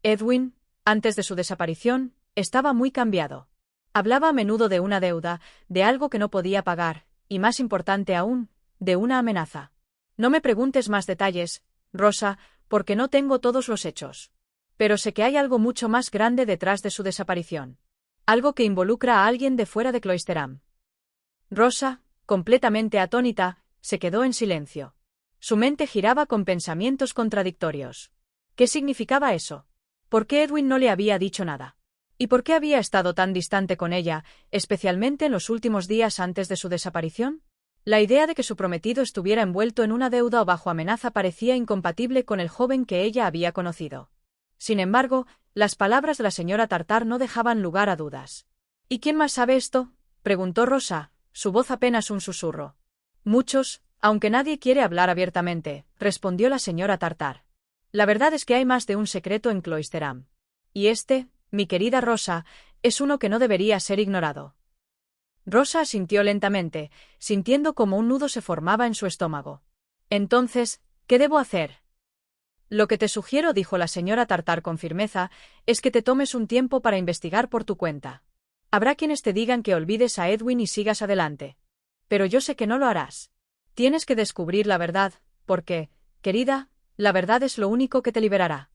Edwin, antes de su desaparición, estaba muy cambiado. Hablaba a menudo de una deuda, de algo que no podía pagar, y más importante aún, de una amenaza. No me preguntes más detalles, Rosa, porque no tengo todos los hechos. Pero sé que hay algo mucho más grande detrás de su desaparición. Algo que involucra a alguien de fuera de Cloisterham. Rosa, completamente atónita, se quedó en silencio. Su mente giraba con pensamientos contradictorios. ¿Qué significaba eso? ¿Por qué Edwin no le había dicho nada? ¿Y por qué había estado tan distante con ella, especialmente en los últimos días antes de su desaparición? La idea de que su prometido estuviera envuelto en una deuda o bajo amenaza parecía incompatible con el joven que ella había conocido. Sin embargo, las palabras de la señora Tartar no dejaban lugar a dudas. «¿Y quién más sabe esto?», preguntó Rosa, su voz apenas un susurro. «Muchos, aunque nadie quiere hablar abiertamente», respondió la señora Tartar. «La verdad es que hay más de un secreto en Cloisterham. Y este, mi querida Rosa, es uno que no debería ser ignorado». Rosa asintió lentamente, sintiendo como un nudo se formaba en su estómago. «Entonces, ¿qué debo hacer?». «Lo que te sugiero», dijo la señora Tartar con firmeza, «es que te tomes un tiempo para investigar por tu cuenta. Habrá quienes te digan que olvides a Edwin y sigas adelante. Pero yo sé que no lo harás. Tienes que descubrir la verdad, porque, querida, la verdad es lo único que te liberará».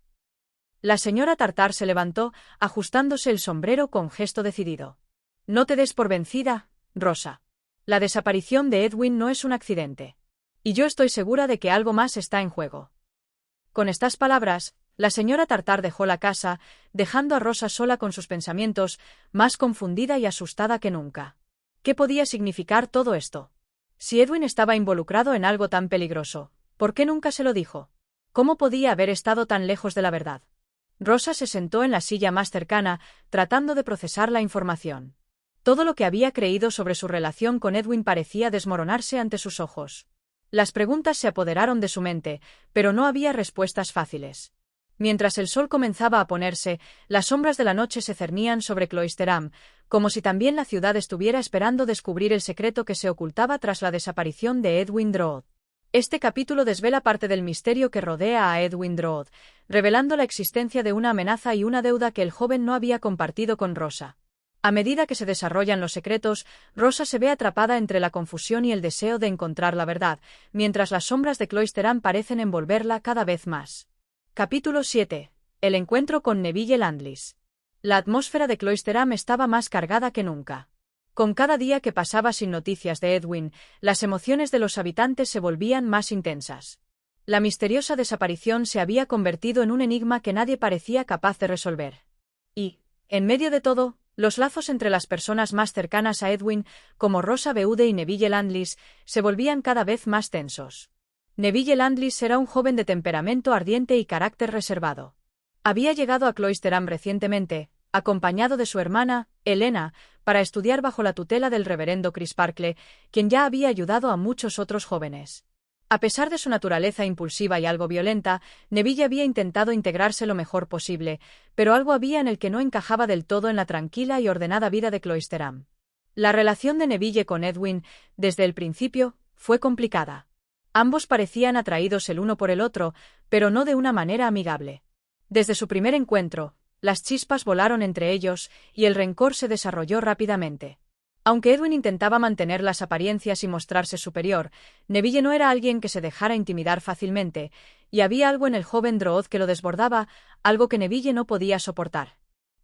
La señora Tartar se levantó, ajustándose el sombrero con gesto decidido. «No te des por vencida, Rosa. La desaparición de Edwin no es un accidente. Y yo estoy segura de que algo más está en juego». Con estas palabras, La señora Tartar dejó la casa, dejando a Rosa sola con sus pensamientos, más confundida y asustada que nunca. ¿Qué podía significar todo esto? Si Edwin estaba involucrado en algo tan peligroso, ¿por qué nunca se lo dijo? ¿Cómo podía haber estado tan lejos de la verdad? Rosa se sentó en la silla más cercana, tratando de procesar la información. Todo lo que había creído sobre su relación con Edwin parecía desmoronarse ante sus ojos. Las preguntas se apoderaron de su mente, pero no había respuestas fáciles. Mientras el sol comenzaba a ponerse, las sombras de la noche se cernían sobre Cloisterham, como si también la ciudad estuviera esperando descubrir el secreto que se ocultaba tras la desaparición de Edwin Drood. Este capítulo desvela parte del misterio que rodea a Edwin Drood, revelando la existencia de una amenaza y una deuda que el joven no había compartido con Rosa. A medida que se desarrollan los secretos, Rosa se ve atrapada entre la confusión y el deseo de encontrar la verdad, mientras las sombras de Cloisterham parecen envolverla cada vez más. Capítulo 7. El encuentro con Neville Landless. La atmósfera de Cloisterham estaba más cargada que nunca. Con cada día que pasaba sin noticias de Edwin, las emociones de los habitantes se volvían más intensas. La misteriosa desaparición se había convertido en un enigma que nadie parecía capaz de resolver. Y, en medio de todo, los lazos entre las personas más cercanas a Edwin, como Rosa Beude y Neville Landless, se volvían cada vez más tensos. Neville Landless era un joven de temperamento ardiente y carácter reservado. Había llegado a Cloisterham recientemente, acompañado de su hermana, Helena, para estudiar bajo la tutela del reverendo Crisparkle, quien ya había ayudado a muchos otros jóvenes. A pesar de su naturaleza impulsiva y algo violenta, Neville había intentado integrarse lo mejor posible, pero algo había en el que no encajaba del todo en la tranquila y ordenada vida de Cloisterham. La relación de Neville con Edwin, desde el principio, fue complicada. Ambos parecían atraídos el uno por el otro, pero no de una manera amigable. Desde su primer encuentro, las chispas volaron entre ellos, y el rencor se desarrolló rápidamente. Aunque Edwin intentaba mantener las apariencias y mostrarse superior, Neville no era alguien que se dejara intimidar fácilmente, y había algo en el joven Drood que lo desbordaba, algo que Neville no podía soportar.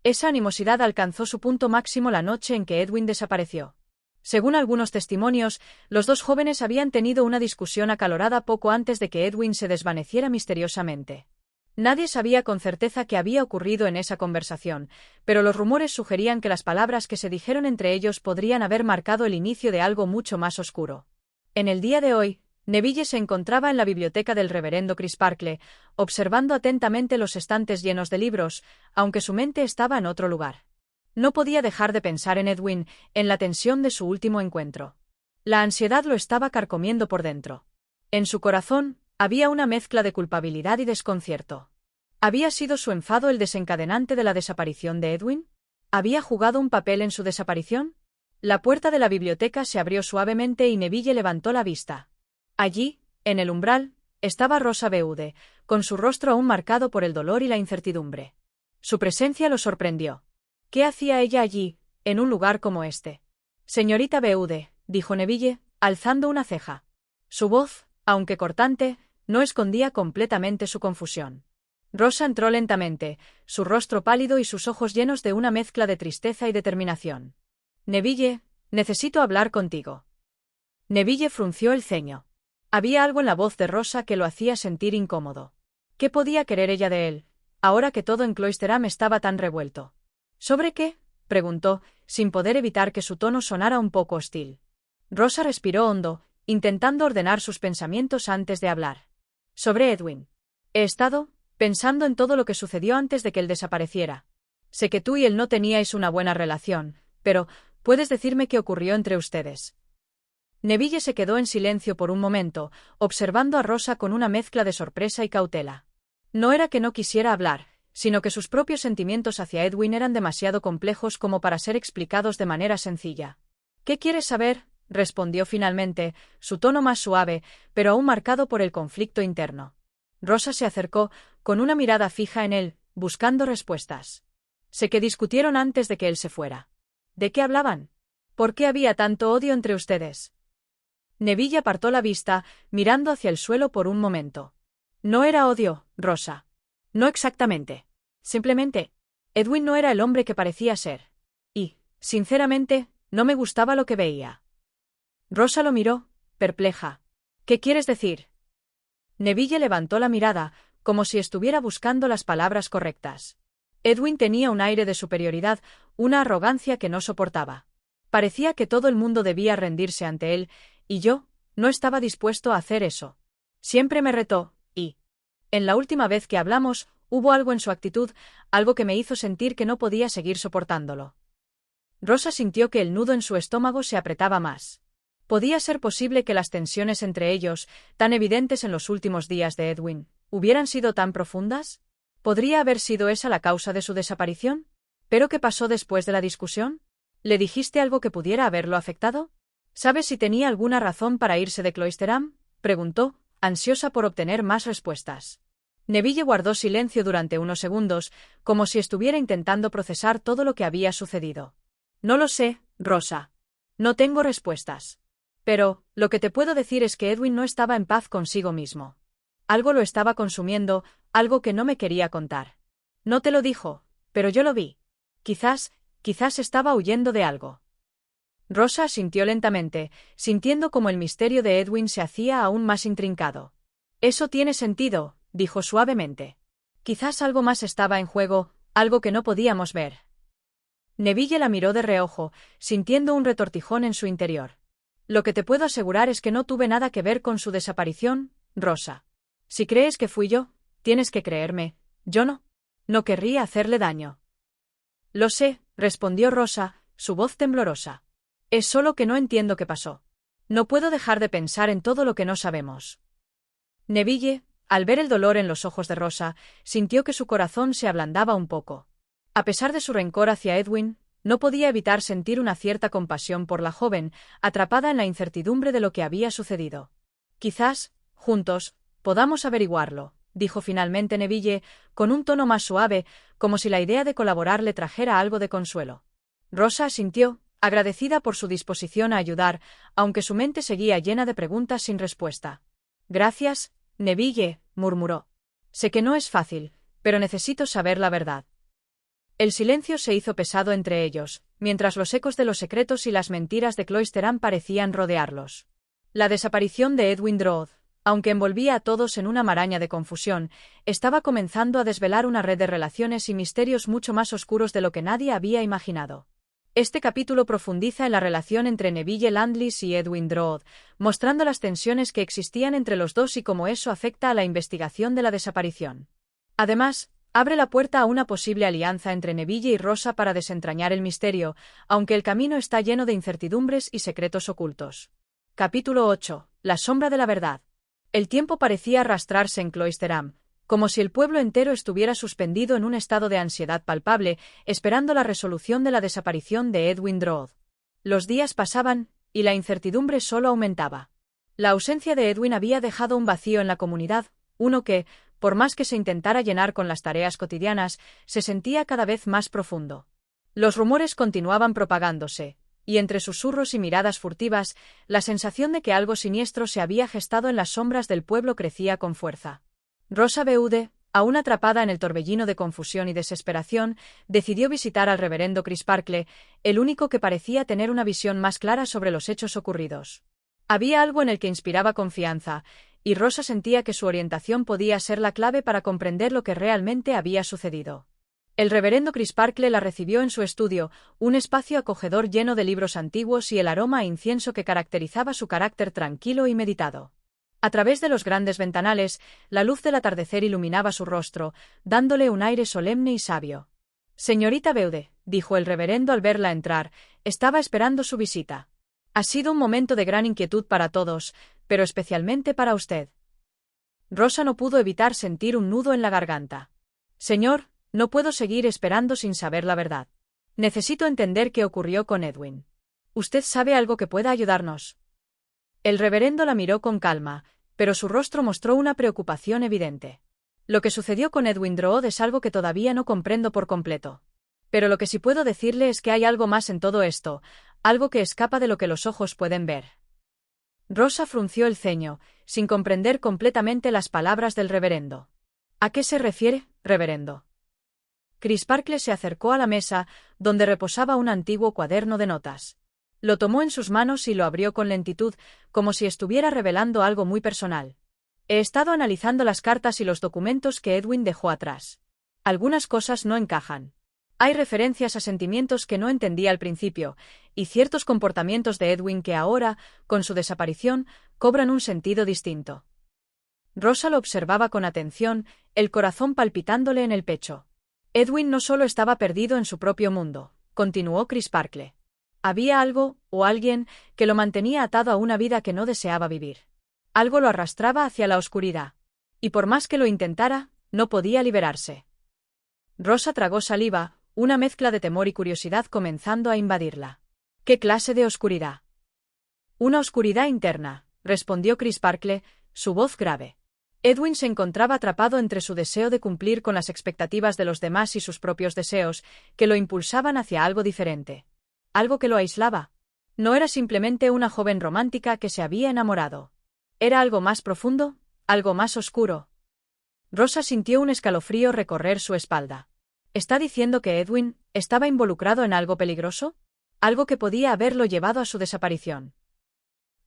Esa animosidad alcanzó su punto máximo la noche en que Edwin desapareció. Según algunos testimonios, los dos jóvenes habían tenido una discusión acalorada poco antes de que Edwin se desvaneciera misteriosamente. Nadie sabía con certeza qué había ocurrido en esa conversación, pero los rumores sugerían que las palabras que se dijeron entre ellos podrían haber marcado el inicio de algo mucho más oscuro. En el día de hoy, Neville se encontraba en la biblioteca del reverendo Crisparkle, observando atentamente los estantes llenos de libros, aunque su mente estaba en otro lugar. No podía dejar de pensar en Edwin, en la tensión de su último encuentro. La ansiedad lo estaba carcomiendo por dentro. En su corazón, había una mezcla de culpabilidad y desconcierto. ¿Había sido su enfado el desencadenante de la desaparición de Edwin? ¿Había jugado un papel en su desaparición? La puerta de la biblioteca se abrió suavemente y Neville levantó la vista. Allí, en el umbral, estaba Rosa Beude, con su rostro aún marcado por el dolor y la incertidumbre. Su presencia lo sorprendió. ¿Qué hacía ella allí, en un lugar como este? Señorita Beude, dijo Neville, alzando una ceja. Su voz, aunque cortante, no escondía completamente su confusión. Rosa entró lentamente, su rostro pálido y sus ojos llenos de una mezcla de tristeza y determinación. Neville, necesito hablar contigo. Neville frunció el ceño. Había algo en la voz de Rosa que lo hacía sentir incómodo. ¿Qué podía querer ella de él, ahora que todo en Cloisterham estaba tan revuelto? ¿Sobre qué?, preguntó, sin poder evitar que su tono sonara un poco hostil. Rosa respiró hondo, intentando ordenar sus pensamientos antes de hablar. Sobre Edwin. He estado pensando en todo lo que sucedió antes de que él desapareciera. Sé que tú y él no teníais una buena relación, pero ¿puedes decirme qué ocurrió entre ustedes? Neville se quedó en silencio por un momento, observando a Rosa con una mezcla de sorpresa y cautela. No era que no quisiera hablar, sino que sus propios sentimientos hacia Edwin eran demasiado complejos como para ser explicados de manera sencilla. ¿Qué quieres saber?, respondió finalmente, su tono más suave, pero aún marcado por el conflicto interno. Rosa se acercó, con una mirada fija en él, buscando respuestas. Sé que discutieron antes de que él se fuera. ¿De qué hablaban? ¿Por qué había tanto odio entre ustedes? Neville apartó la vista, mirando hacia el suelo por un momento. No era odio, Rosa. No exactamente. Simplemente, Edwin no era el hombre que parecía ser. Y, sinceramente, no me gustaba lo que veía. Rosa lo miró, perpleja. ¿Qué quieres decir? Neville levantó la mirada, como si estuviera buscando las palabras correctas. Edwin tenía un aire de superioridad, una arrogancia que no soportaba. Parecía que todo el mundo debía rendirse ante él, y yo no estaba dispuesto a hacer eso. Siempre me retó, y en la última vez que hablamos, hubo algo en su actitud, algo que me hizo sentir que no podía seguir soportándolo. Rosa sintió que el nudo en su estómago se apretaba más. ¿Podía ser posible que las tensiones entre ellos, tan evidentes en los últimos días de Edwin, hubieran sido tan profundas? ¿Podría haber sido esa la causa de su desaparición? ¿Pero qué pasó después de la discusión? ¿Le dijiste algo que pudiera haberlo afectado? ¿Sabes si tenía alguna razón para irse de Cloisterham?, preguntó, ansiosa por obtener más respuestas. Neville guardó silencio durante unos segundos, como si estuviera intentando procesar todo lo que había sucedido. No lo sé, Rosa. No tengo respuestas. Pero, lo que te puedo decir es que Edwin no estaba en paz consigo mismo. Algo lo estaba consumiendo, algo que no me quería contar. No te lo dijo, pero yo lo vi. Quizás estaba huyendo de algo. Rosa asintió lentamente, sintiendo como el misterio de Edwin se hacía aún más intrincado. Eso tiene sentido, dijo suavemente. Quizás algo más estaba en juego, algo que no podíamos ver. Neville la miró de reojo, sintiendo un retortijón en su interior. Lo que te puedo asegurar es que no tuve nada que ver con su desaparición, Rosa. Si crees que fui yo, tienes que creerme, yo no. No querría hacerle daño. Lo sé, respondió Rosa, su voz temblorosa. Es solo que no entiendo qué pasó. No puedo dejar de pensar en todo lo que no sabemos. Neville, al ver el dolor en los ojos de Rosa, sintió que su corazón se ablandaba un poco. A pesar de su rencor hacia Edwin, no podía evitar sentir una cierta compasión por la joven, atrapada en la incertidumbre de lo que había sucedido. Quizás, juntos, podamos averiguarlo, dijo finalmente Neville, con un tono más suave, como si la idea de colaborar le trajera algo de consuelo. Rosa asintió, agradecida por su disposición a ayudar, aunque su mente seguía llena de preguntas sin respuesta. Gracias, Neville, murmuró. Sé que no es fácil, pero necesito saber la verdad. El silencio se hizo pesado entre ellos, mientras los ecos de los secretos y las mentiras de Cloisterham parecían rodearlos. La desaparición de Edwin Drood, aunque envolvía a todos en una maraña de confusión, estaba comenzando a desvelar una red de relaciones y misterios mucho más oscuros de lo que nadie había imaginado. Este capítulo profundiza en la relación entre Neville Landless y Edwin Drood, mostrando las tensiones que existían entre los dos y cómo eso afecta a la investigación de la desaparición. Además, abre la puerta a una posible alianza entre Neville y Rosa para desentrañar el misterio, aunque el camino está lleno de incertidumbres y secretos ocultos. Capítulo 8. La sombra de la verdad. El tiempo parecía arrastrarse en Cloisterham, como si el pueblo entero estuviera suspendido en un estado de ansiedad palpable, esperando la resolución de la desaparición de Edwin Drood. Los días pasaban, y la incertidumbre solo aumentaba. La ausencia de Edwin había dejado un vacío en la comunidad, uno que, por más que se intentara llenar con las tareas cotidianas, se sentía cada vez más profundo. Los rumores continuaban propagándose, y entre susurros y miradas furtivas, la sensación de que algo siniestro se había gestado en las sombras del pueblo crecía con fuerza. Rosa Beude, aún atrapada en el torbellino de confusión y desesperación, decidió visitar al reverendo Crisparkle, el único que parecía tener una visión más clara sobre los hechos ocurridos. Había algo en el que inspiraba confianza, y Rosa sentía que su orientación podía ser la clave para comprender lo que realmente había sucedido. El reverendo Crisparkle la recibió en su estudio, un espacio acogedor lleno de libros antiguos y el aroma a incienso que caracterizaba su carácter tranquilo y meditado. A través de los grandes ventanales, la luz del atardecer iluminaba su rostro, dándole un aire solemne y sabio. «Señorita Beude», dijo el reverendo al verla entrar, estaba esperando su visita. «Ha sido un momento de gran inquietud para todos, pero especialmente para usted». Rosa no pudo evitar sentir un nudo en la garganta. «Señor, no puedo seguir esperando sin saber la verdad. Necesito entender qué ocurrió con Edwin. ¿Usted sabe algo que pueda ayudarnos?» El reverendo la miró con calma, pero su rostro mostró una preocupación evidente. «Lo que sucedió con Edwin Drood es algo que todavía no comprendo por completo. Pero lo que sí puedo decirle es que hay algo más en todo esto, algo que escapa de lo que los ojos pueden ver». Rosa frunció el ceño, sin comprender completamente las palabras del reverendo. «¿A qué se refiere, reverendo?» Crisparkle se acercó a la mesa, donde reposaba un antiguo cuaderno de notas. Lo tomó en sus manos y lo abrió con lentitud, como si estuviera revelando algo muy personal. He estado analizando las cartas y los documentos que Edwin dejó atrás. Algunas cosas no encajan. Hay referencias a sentimientos que no entendí al principio, y ciertos comportamientos de Edwin que ahora, con su desaparición, cobran un sentido distinto. Rosa lo observaba con atención, el corazón palpitándole en el pecho. Edwin no solo estaba perdido en su propio mundo, continuó Crisparkle. Había algo, o alguien, que lo mantenía atado a una vida que no deseaba vivir. Algo lo arrastraba hacia la oscuridad. Y por más que lo intentara, no podía liberarse. Rosa tragó saliva, una mezcla de temor y curiosidad comenzando a invadirla. ¿Qué clase de oscuridad? Una oscuridad interna, respondió Crisparkle, su voz grave. Edwin se encontraba atrapado entre su deseo de cumplir con las expectativas de los demás y sus propios deseos, que lo impulsaban hacia algo diferente. Algo que lo aislaba. No era simplemente una joven romántica que se había enamorado. Era algo más profundo, algo más oscuro. Rosa sintió un escalofrío recorrer su espalda. ¿Está diciendo que Edwin estaba involucrado en algo peligroso? Algo que podía haberlo llevado a su desaparición.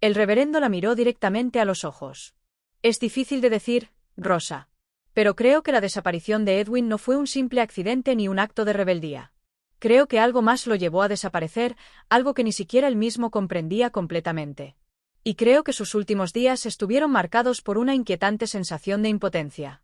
El reverendo la miró directamente a los ojos. Es difícil de decir, Rosa. Pero creo que la desaparición de Edwin no fue un simple accidente ni un acto de rebeldía. Creo que algo más lo llevó a desaparecer, algo que ni siquiera él mismo comprendía completamente. Y creo que sus últimos días estuvieron marcados por una inquietante sensación de impotencia.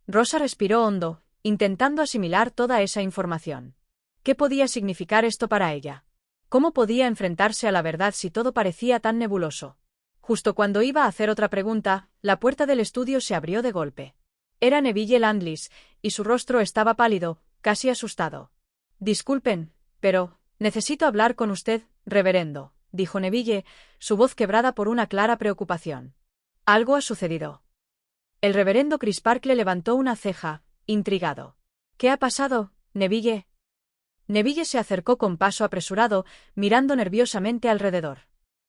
Rosa respiró hondo, intentando asimilar toda esa información. ¿Qué podía significar esto para ella? ¿Cómo podía enfrentarse a la verdad si todo parecía tan nebuloso? Justo cuando iba a hacer otra pregunta, la puerta del estudio se abrió de golpe. Era Neville Landless, y su rostro estaba pálido, casi asustado. Disculpen, pero necesito hablar con usted, reverendo, dijo Neville, su voz quebrada por una clara preocupación. Algo ha sucedido. El reverendo Crisparkle levantó una ceja, intrigado. ¿Qué ha pasado, Neville? Neville se acercó con paso apresurado, mirando nerviosamente alrededor.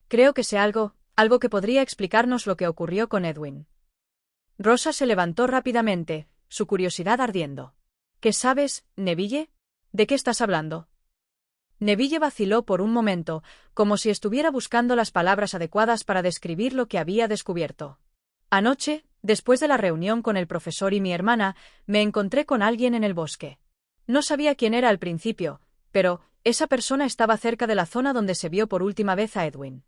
Creo que sé algo que podría explicarnos lo que ocurrió con Edwin. Rosa se levantó rápidamente, su curiosidad ardiendo. ¿Qué sabes, Neville? ¿De qué estás hablando? Neville vaciló por un momento, como si estuviera buscando las palabras adecuadas para describir lo que había descubierto. Anoche, después de la reunión con el profesor y mi hermana, me encontré con alguien en el bosque. No sabía quién era al principio, pero esa persona estaba cerca de la zona donde se vio por última vez a Edwin.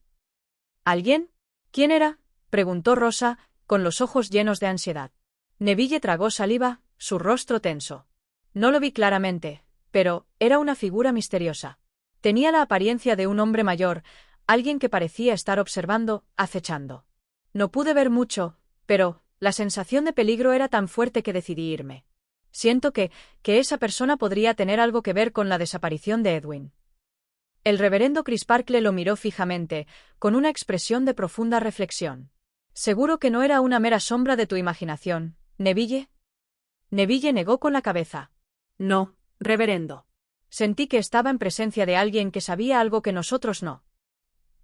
¿Alguien? ¿Quién era? Preguntó Rosa, con los ojos llenos de ansiedad. Neville tragó saliva, su rostro tenso. No lo vi claramente, pero era una figura misteriosa. Tenía la apariencia de un hombre mayor, alguien que parecía estar observando, acechando. No pude ver mucho, pero la sensación de peligro era tan fuerte que decidí irme. Siento que esa persona podría tener algo que ver con la desaparición de Edwin. El reverendo Crisparkle lo miró fijamente, con una expresión de profunda reflexión. ¿Seguro que no era una mera sombra de tu imaginación, Neville? Neville negó con la cabeza. No, reverendo. Sentí que estaba en presencia de alguien que sabía algo que nosotros no.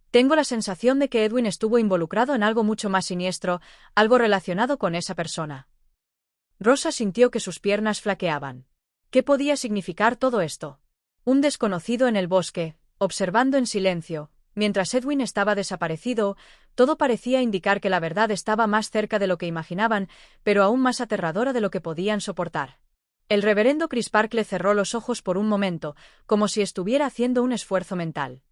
Tengo la sensación de que Edwin estuvo involucrado en algo mucho más siniestro, algo relacionado con esa persona. Rosa sintió que sus piernas flaqueaban. ¿Qué podía significar todo esto? Un desconocido en el bosque, observando en silencio, mientras Edwin estaba desaparecido, todo parecía indicar que la verdad estaba más cerca de lo que imaginaban, pero aún más aterradora de lo que podían soportar. El reverendo Crisparkle cerró los ojos por un momento, como si estuviera haciendo un esfuerzo mental.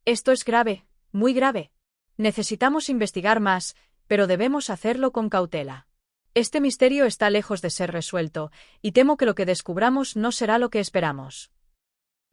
Esto es grave, muy grave. Necesitamos investigar más, pero debemos hacerlo con cautela. Este misterio está lejos de ser resuelto, y temo que lo que descubramos no será lo que esperamos.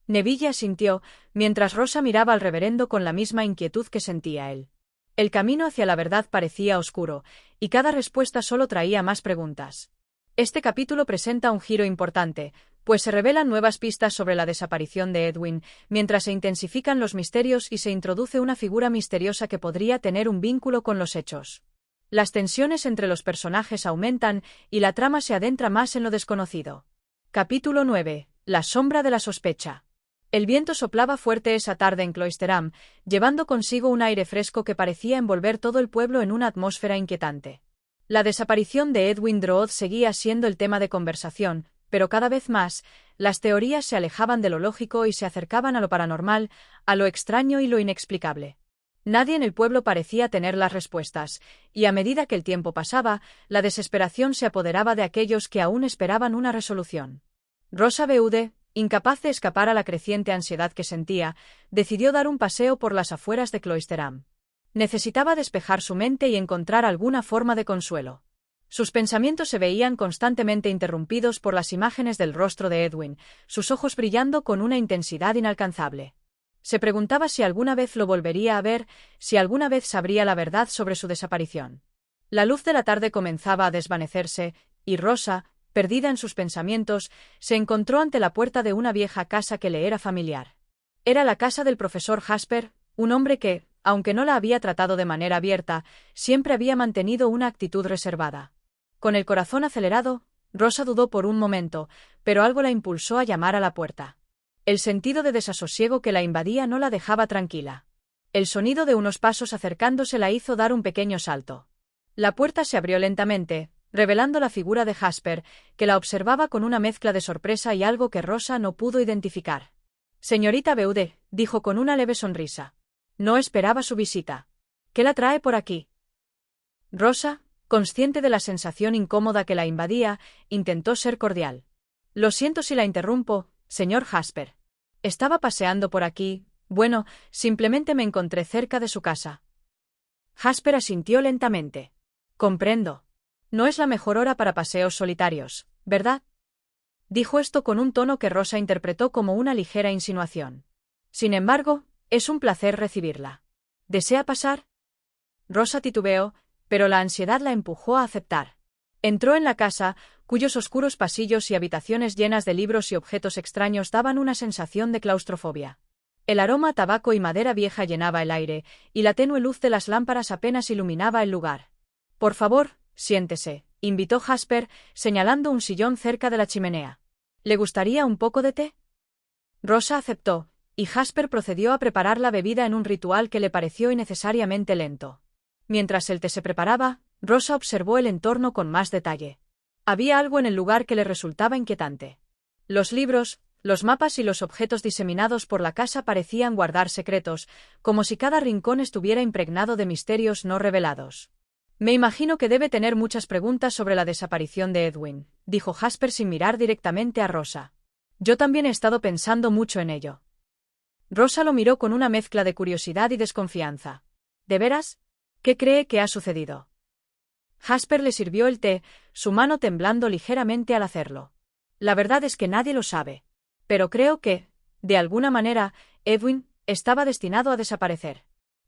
Neville asintió, mientras Rosa miraba al reverendo con la misma inquietud que sentía él. El camino hacia la verdad parecía oscuro, y cada respuesta solo traía más preguntas. Este capítulo presenta un giro importante, pues se revelan nuevas pistas sobre la desaparición de Edwin, mientras se intensifican los misterios y se introduce una figura misteriosa que podría tener un vínculo con los hechos. Las tensiones entre los personajes aumentan y la trama se adentra más en lo desconocido. Capítulo 9. La sombra de la sospecha. El viento soplaba fuerte esa tarde en Cloisterham, llevando consigo un aire fresco que parecía envolver todo el pueblo en una atmósfera inquietante. La desaparición de Edwin Drood seguía siendo el tema de conversación, pero cada vez más, las teorías se alejaban de lo lógico y se acercaban a lo paranormal, a lo extraño y lo inexplicable. Nadie en el pueblo parecía tener las respuestas, y a medida que el tiempo pasaba, la desesperación se apoderaba de aquellos que aún esperaban una resolución. Rosa Beude, incapaz de escapar a la creciente ansiedad que sentía, decidió dar un paseo por las afueras de Cloisterham. Necesitaba despejar su mente y encontrar alguna forma de consuelo. Sus pensamientos se veían constantemente interrumpidos por las imágenes del rostro de Edwin, sus ojos brillando con una intensidad inalcanzable. Se preguntaba si alguna vez lo volvería a ver, si alguna vez sabría la verdad sobre su desaparición. La luz de la tarde comenzaba a desvanecerse, y Rosa, perdida en sus pensamientos, se encontró ante la puerta de una vieja casa que le era familiar. Era la casa del profesor Jasper, un hombre que, aunque no la había tratado de manera abierta, siempre había mantenido una actitud reservada. Con el corazón acelerado, Rosa dudó por un momento, pero algo la impulsó a llamar a la puerta. El sentido de desasosiego que la invadía no la dejaba tranquila. El sonido de unos pasos acercándose la hizo dar un pequeño salto. La puerta se abrió lentamente, revelando la figura de Jasper, que la observaba con una mezcla de sorpresa y algo que Rosa no pudo identificar. «Señorita Beude», dijo con una leve sonrisa. No esperaba su visita. «¿Qué la trae por aquí?» Rosa, consciente de la sensación incómoda que la invadía, intentó ser cordial. «Lo siento si la interrumpo, señor Jasper. Estaba paseando por aquí, bueno, simplemente me encontré cerca de su casa». Jasper asintió lentamente. «Comprendo. No es la mejor hora para paseos solitarios, ¿verdad?». Dijo esto con un tono que Rosa interpretó como una ligera insinuación. «Sin embargo, es un placer recibirla. ¿Desea pasar?». Rosa titubeó, pero la ansiedad la empujó a aceptar. Entró en la casa, cuyos oscuros pasillos y habitaciones llenas de libros y objetos extraños daban una sensación de claustrofobia. El aroma a tabaco y madera vieja llenaba el aire, y la tenue luz de las lámparas apenas iluminaba el lugar. «Por favor, siéntese», invitó Jasper, señalando un sillón cerca de la chimenea. «¿Le gustaría un poco de té?». Rosa aceptó, y Jasper procedió a preparar la bebida en un ritual que le pareció innecesariamente lento. Mientras el té se preparaba, Rosa observó el entorno con más detalle. Había algo en el lugar que le resultaba inquietante. Los libros, los mapas y los objetos diseminados por la casa parecían guardar secretos, como si cada rincón estuviera impregnado de misterios no revelados. «Me imagino que debe tener muchas preguntas sobre la desaparición de Edwin», dijo Jasper sin mirar directamente a Rosa. «Yo también he estado pensando mucho en ello». Rosa lo miró con una mezcla de curiosidad y desconfianza. «¿De veras? ¿Qué cree que ha sucedido?». Jasper le sirvió el té, su mano temblando ligeramente al hacerlo. «La verdad es que nadie lo sabe. Pero creo que, de alguna manera, Edwin estaba destinado a desaparecer.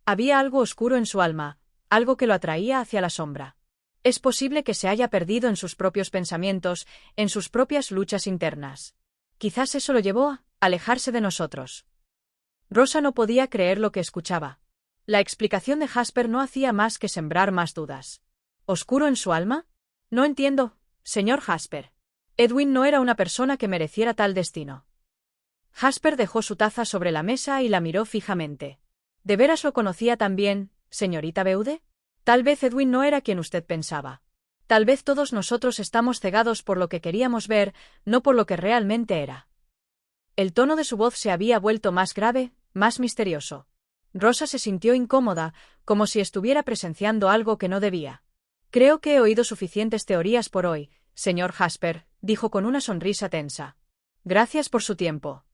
Había algo oscuro en su alma, algo que lo atraía hacia la sombra. Es posible que se haya perdido en sus propios pensamientos, en sus propias luchas internas. Quizás eso lo llevó a alejarse de nosotros». Rosa no podía creer lo que escuchaba. La explicación de Jasper no hacía más que sembrar más dudas. ¿Oscuro en su alma? No entiendo, señor Jasper. Edwin no era una persona que mereciera tal destino. Jasper dejó su taza sobre la mesa y la miró fijamente. ¿De veras lo conocía tan bien, señorita Beude? Tal vez Edwin no era quien usted pensaba. Tal vez todos nosotros estamos cegados por lo que queríamos ver, no por lo que realmente era. El tono de su voz se había vuelto más grave, más misterioso. Rosa se sintió incómoda, como si estuviera presenciando algo que no debía. «Creo que he oído suficientes teorías por hoy, señor Jasper», dijo con una sonrisa tensa. «Gracias por su tiempo».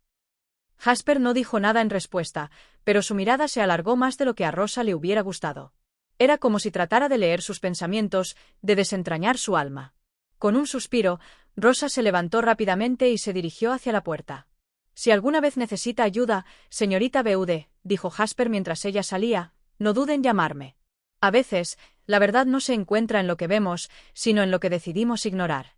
Jasper no dijo nada en respuesta, pero su mirada se alargó más de lo que a Rosa le hubiera gustado. Era como si tratara de leer sus pensamientos, de desentrañar su alma. Con un suspiro, Rosa se levantó rápidamente y se dirigió hacia la puerta. «Si alguna vez necesita ayuda, señorita Beude», dijo Jasper mientras ella salía, «no duden en llamarme. A veces, la verdad no se encuentra en lo que vemos, sino en lo que decidimos ignorar».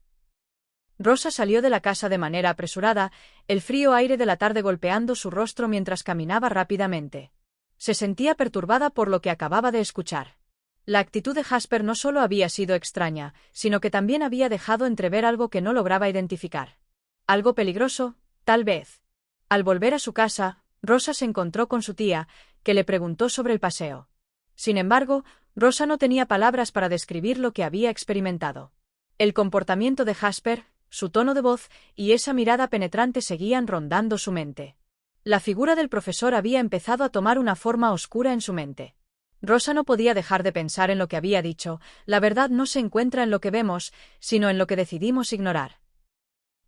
Rosa salió de la casa de manera apresurada, el frío aire de la tarde golpeando su rostro mientras caminaba rápidamente. Se sentía perturbada por lo que acababa de escuchar. La actitud de Jasper no solo había sido extraña, sino que también había dejado entrever algo que no lograba identificar. Algo peligroso, tal vez. Al volver a su casa, Rosa se encontró con su tía, que le preguntó sobre el paseo. Sin embargo, Rosa no tenía palabras para describir lo que había experimentado. El comportamiento de Jasper, su tono de voz y esa mirada penetrante seguían rondando su mente. La figura del profesor había empezado a tomar una forma oscura en su mente. Rosa no podía dejar de pensar en lo que había dicho. La verdad no se encuentra en lo que vemos, sino en lo que decidimos ignorar.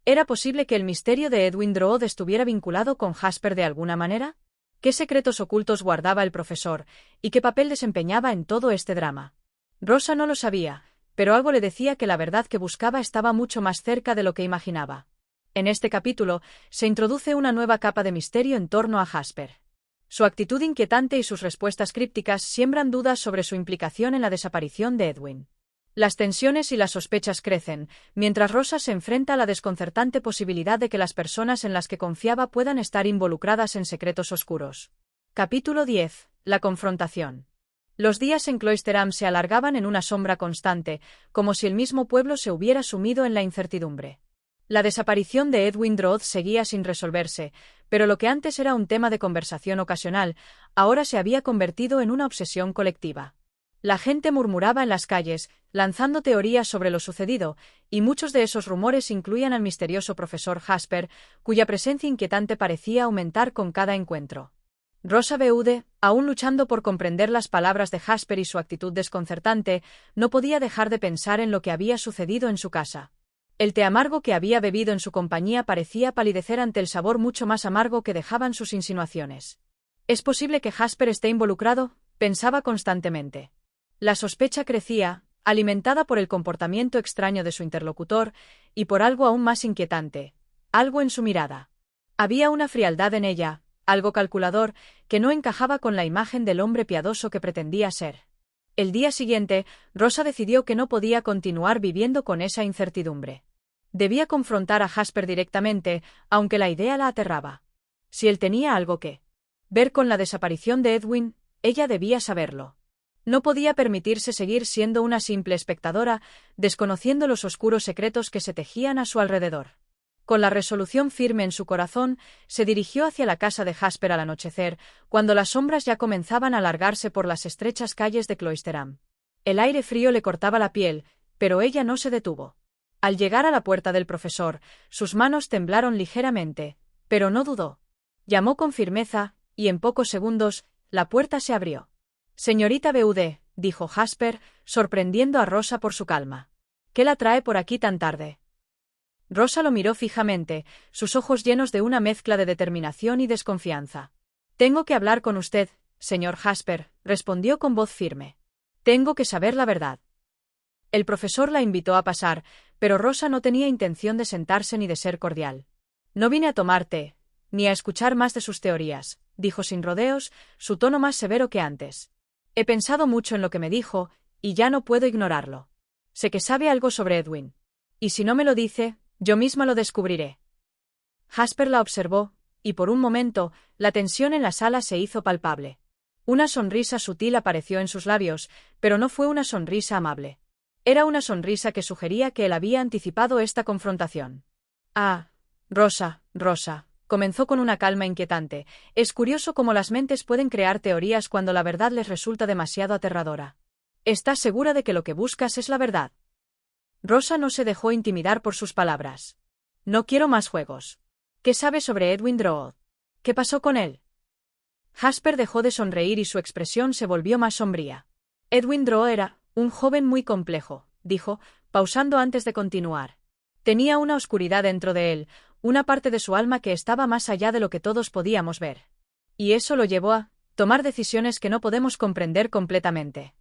¿Era posible que el misterio de Edwin Drood estuviera vinculado con Jasper de alguna manera? ¿Qué secretos ocultos guardaba el profesor, y qué papel desempeñaba en todo este drama? Rosa no lo sabía, pero algo le decía que la verdad que buscaba estaba mucho más cerca de lo que imaginaba. En este capítulo, se introduce una nueva capa de misterio en torno a Jasper. Su actitud inquietante y sus respuestas crípticas siembran dudas sobre su implicación en la desaparición de Edwin. Las tensiones y las sospechas crecen, mientras Rosa se enfrenta a la desconcertante posibilidad de que las personas en las que confiaba puedan estar involucradas en secretos oscuros. Capítulo 10. La confrontación. Los días en Cloisterham se alargaban en una sombra constante, como si el mismo pueblo se hubiera sumido en la incertidumbre. La desaparición de Edwin Drood seguía sin resolverse, pero lo que antes era un tema de conversación ocasional, ahora se había convertido en una obsesión colectiva. La gente murmuraba en las calles, lanzando teorías sobre lo sucedido, y muchos de esos rumores incluían al misterioso profesor Jasper, cuya presencia inquietante parecía aumentar con cada encuentro. Rosa Beude, aún luchando por comprender las palabras de Jasper y su actitud desconcertante, no podía dejar de pensar en lo que había sucedido en su casa. El té amargo que había bebido en su compañía parecía palidecer ante el sabor mucho más amargo que dejaban sus insinuaciones. ¿Es posible que Jasper esté involucrado?, pensaba constantemente. La sospecha crecía, alimentada por el comportamiento extraño de su interlocutor, y por algo aún más inquietante, algo en su mirada. Había una frialdad en ella, algo calculador, que no encajaba con la imagen del hombre piadoso que pretendía ser. El día siguiente, Rosa decidió que no podía continuar viviendo con esa incertidumbre. Debía confrontar a Jasper directamente, aunque la idea la aterraba. Si él tenía algo que ver con la desaparición de Edwin, ella debía saberlo. No podía permitirse seguir siendo una simple espectadora, desconociendo los oscuros secretos que se tejían a su alrededor. Con la resolución firme en su corazón, se dirigió hacia la casa de Jasper al anochecer, cuando las sombras ya comenzaban a alargarse por las estrechas calles de Cloisterham. El aire frío le cortaba la piel, pero ella no se detuvo. Al llegar a la puerta del profesor, sus manos temblaron ligeramente, pero no dudó. Llamó con firmeza, y en pocos segundos, la puerta se abrió. «Señorita Beude», dijo Jasper, sorprendiendo a Rosa por su calma. «¿Qué la trae por aquí tan tarde?» Rosa lo miró fijamente, sus ojos llenos de una mezcla de determinación y desconfianza. «Tengo que hablar con usted, señor Jasper», respondió con voz firme. «Tengo que saber la verdad». El profesor la invitó a pasar, pero Rosa no tenía intención de sentarse ni de ser cordial. «No vine a tomar té, ni a escuchar más de sus teorías», dijo sin rodeos, su tono más severo que antes. «He pensado mucho en lo que me dijo, y ya no puedo ignorarlo. Sé que sabe algo sobre Edwin. Y si no me lo dice, yo misma lo descubriré». Jasper la observó, y por un momento, la tensión en la sala se hizo palpable. Una sonrisa sutil apareció en sus labios, pero no fue una sonrisa amable. Era una sonrisa que sugería que él había anticipado esta confrontación. «Ah, Rosa», comenzó con una calma inquietante. «Es curioso cómo las mentes pueden crear teorías cuando la verdad les resulta demasiado aterradora. ¿Estás segura de que lo que buscas es la verdad?» Rosa no se dejó intimidar por sus palabras. «No quiero más juegos. ¿Qué sabes sobre Edwin Drood? ¿Qué pasó con él?» Jasper dejó de sonreír y su expresión se volvió más sombría. «Edwin Drood era un joven muy complejo», dijo, pausando antes de continuar. «Tenía una oscuridad dentro de él, una parte de su alma que estaba más allá de lo que todos podíamos ver. Y eso lo llevó a tomar decisiones que no podemos comprender completamente».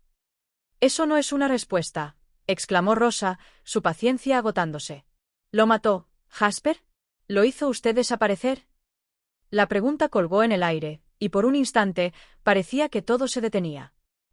«Eso no es una respuesta», exclamó Rosa, su paciencia agotándose. «¿Lo mató, Jasper? ¿Lo hizo usted desaparecer?» La pregunta colgó en el aire, y por un instante, parecía que todo se detenía.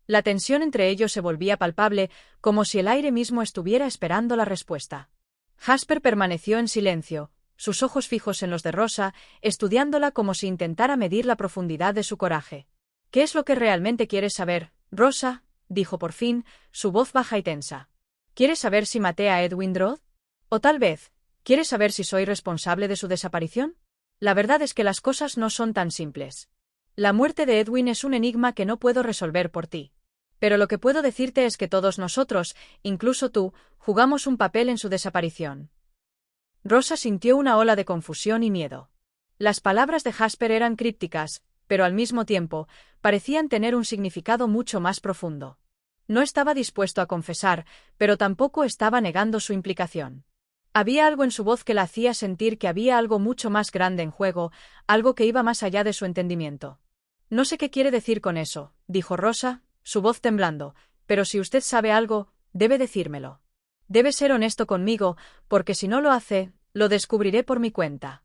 La tensión entre ellos se volvía palpable, como si el aire mismo estuviera esperando la respuesta. Jasper permaneció en silencio, sus ojos fijos en los de Rosa, estudiándola como si intentara medir la profundidad de su coraje. «¿Qué es lo que realmente quieres saber, Rosa?», dijo por fin, su voz baja y tensa. «¿Quieres saber si maté a Edwin Drood? O tal vez, ¿quieres saber si soy responsable de su desaparición? La verdad es que las cosas no son tan simples. La muerte de Edwin es un enigma que no puedo resolver por ti. Pero lo que puedo decirte es que todos nosotros, incluso tú, jugamos un papel en su desaparición». Rosa sintió una ola de confusión y miedo. Las palabras de Jasper eran crípticas, pero al mismo tiempo, parecían tener un significado mucho más profundo. No estaba dispuesto a confesar, pero tampoco estaba negando su implicación. Había algo en su voz que la hacía sentir que había algo mucho más grande en juego, algo que iba más allá de su entendimiento. No sé qué quiere decir con eso, dijo Rosa, su voz temblando, pero si usted sabe algo, debe decírmelo. Debe ser honesto conmigo, porque si no lo hace, lo descubriré por mi cuenta.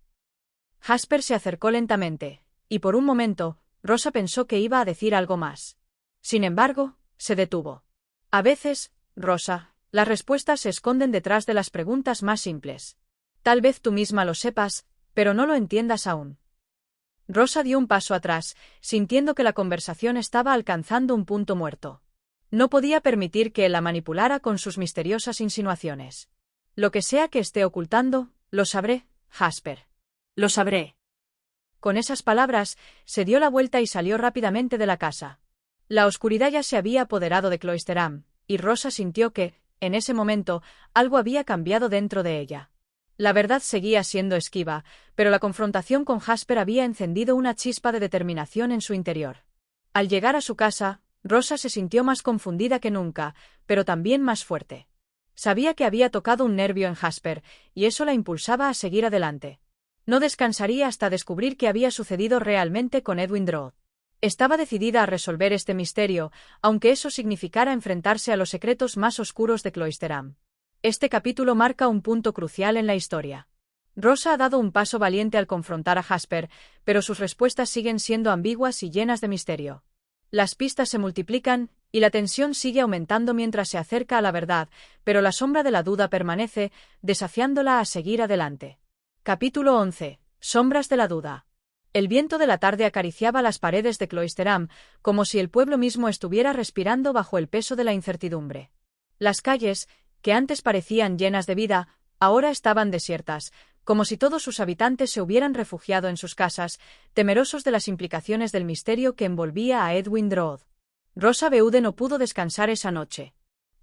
Jasper se acercó lentamente, y por un momento, Rosa pensó que iba a decir algo más. Sin embargo, se detuvo. A veces, Rosa, las respuestas se esconden detrás de las preguntas más simples. Tal vez tú misma lo sepas, pero no lo entiendas aún. Rosa dio un paso atrás, sintiendo que la conversación estaba alcanzando un punto muerto. No podía permitir que él la manipulara con sus misteriosas insinuaciones. Lo que sea que esté ocultando, lo sabré, Jasper. Lo sabré. Con esas palabras, se dio la vuelta y salió rápidamente de la casa. La oscuridad ya se había apoderado de Cloisterham, y Rosa sintió que, en ese momento, algo había cambiado dentro de ella. La verdad seguía siendo esquiva, pero la confrontación con Jasper había encendido una chispa de determinación en su interior. Al llegar a su casa, Rosa se sintió más confundida que nunca, pero también más fuerte. Sabía que había tocado un nervio en Jasper, y eso la impulsaba a seguir adelante. No descansaría hasta descubrir qué había sucedido realmente con Edwin Drood. Estaba decidida a resolver este misterio, aunque eso significara enfrentarse a los secretos más oscuros de Cloisterham. Este capítulo marca un punto crucial en la historia. Rosa ha dado un paso valiente al confrontar a Jasper, pero sus respuestas siguen siendo ambiguas y llenas de misterio. Las pistas se multiplican, y la tensión sigue aumentando mientras se acerca a la verdad, pero la sombra de la duda permanece, desafiándola a seguir adelante. Capítulo 11. Sombras de la duda. El viento de la tarde acariciaba las paredes de Cloisterham, como si el pueblo mismo estuviera respirando bajo el peso de la incertidumbre. Las calles, que antes parecían llenas de vida, ahora estaban desiertas, como si todos sus habitantes se hubieran refugiado en sus casas, temerosos de las implicaciones del misterio que envolvía a Edwin Drood. Rosa Beude no pudo descansar esa noche.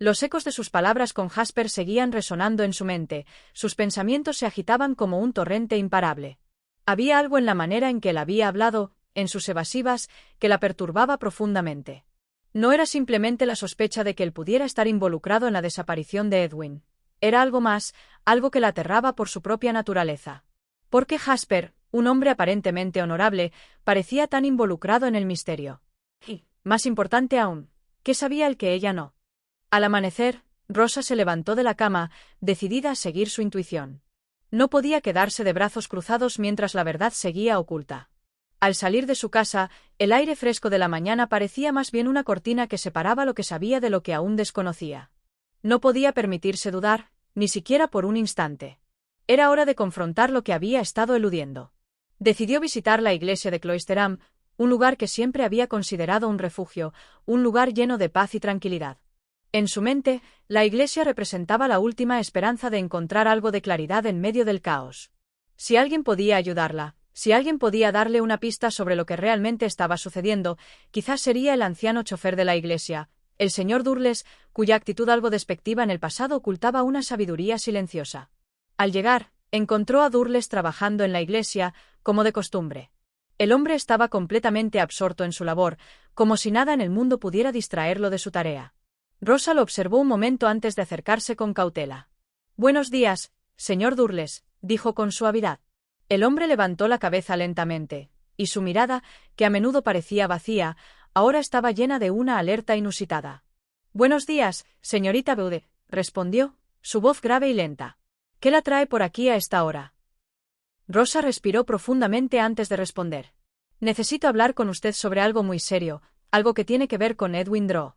Los ecos de sus palabras con Jasper seguían resonando en su mente, sus pensamientos se agitaban como un torrente imparable. Había algo en la manera en que él había hablado, en sus evasivas, que la perturbaba profundamente. No era simplemente la sospecha de que él pudiera estar involucrado en la desaparición de Edwin. Era algo más, algo que la aterraba por su propia naturaleza. ¿Por qué Jasper, un hombre aparentemente honorable, parecía tan involucrado en el misterio? Y, más importante aún, ¿qué sabía él que ella no? Al amanecer, Rosa se levantó de la cama, decidida a seguir su intuición. No podía quedarse de brazos cruzados mientras la verdad seguía oculta. Al salir de su casa, el aire fresco de la mañana parecía más bien una cortina que separaba lo que sabía de lo que aún desconocía. No podía permitirse dudar, ni siquiera por un instante. Era hora de confrontar lo que había estado eludiendo. Decidió visitar la iglesia de Cloisterham, un lugar que siempre había considerado un refugio, un lugar lleno de paz y tranquilidad. En su mente, la iglesia representaba la última esperanza de encontrar algo de claridad en medio del caos. Si alguien podía ayudarla, si alguien podía darle una pista sobre lo que realmente estaba sucediendo, quizás sería el anciano chofer de la iglesia, el señor Durles, cuya actitud algo despectiva en el pasado ocultaba una sabiduría silenciosa. Al llegar, encontró a Durles trabajando en la iglesia, como de costumbre. El hombre estaba completamente absorto en su labor, como si nada en el mundo pudiera distraerlo de su tarea. Rosa lo observó un momento antes de acercarse con cautela. «Buenos días, señor Durles», dijo con suavidad. El hombre levantó la cabeza lentamente, y su mirada, que a menudo parecía vacía, ahora estaba llena de una alerta inusitada. «Buenos días, señorita Beude», respondió, su voz grave y lenta. «¿Qué la trae por aquí a esta hora?» Rosa respiró profundamente antes de responder. «Necesito hablar con usted sobre algo muy serio, algo que tiene que ver con Edwin Drood».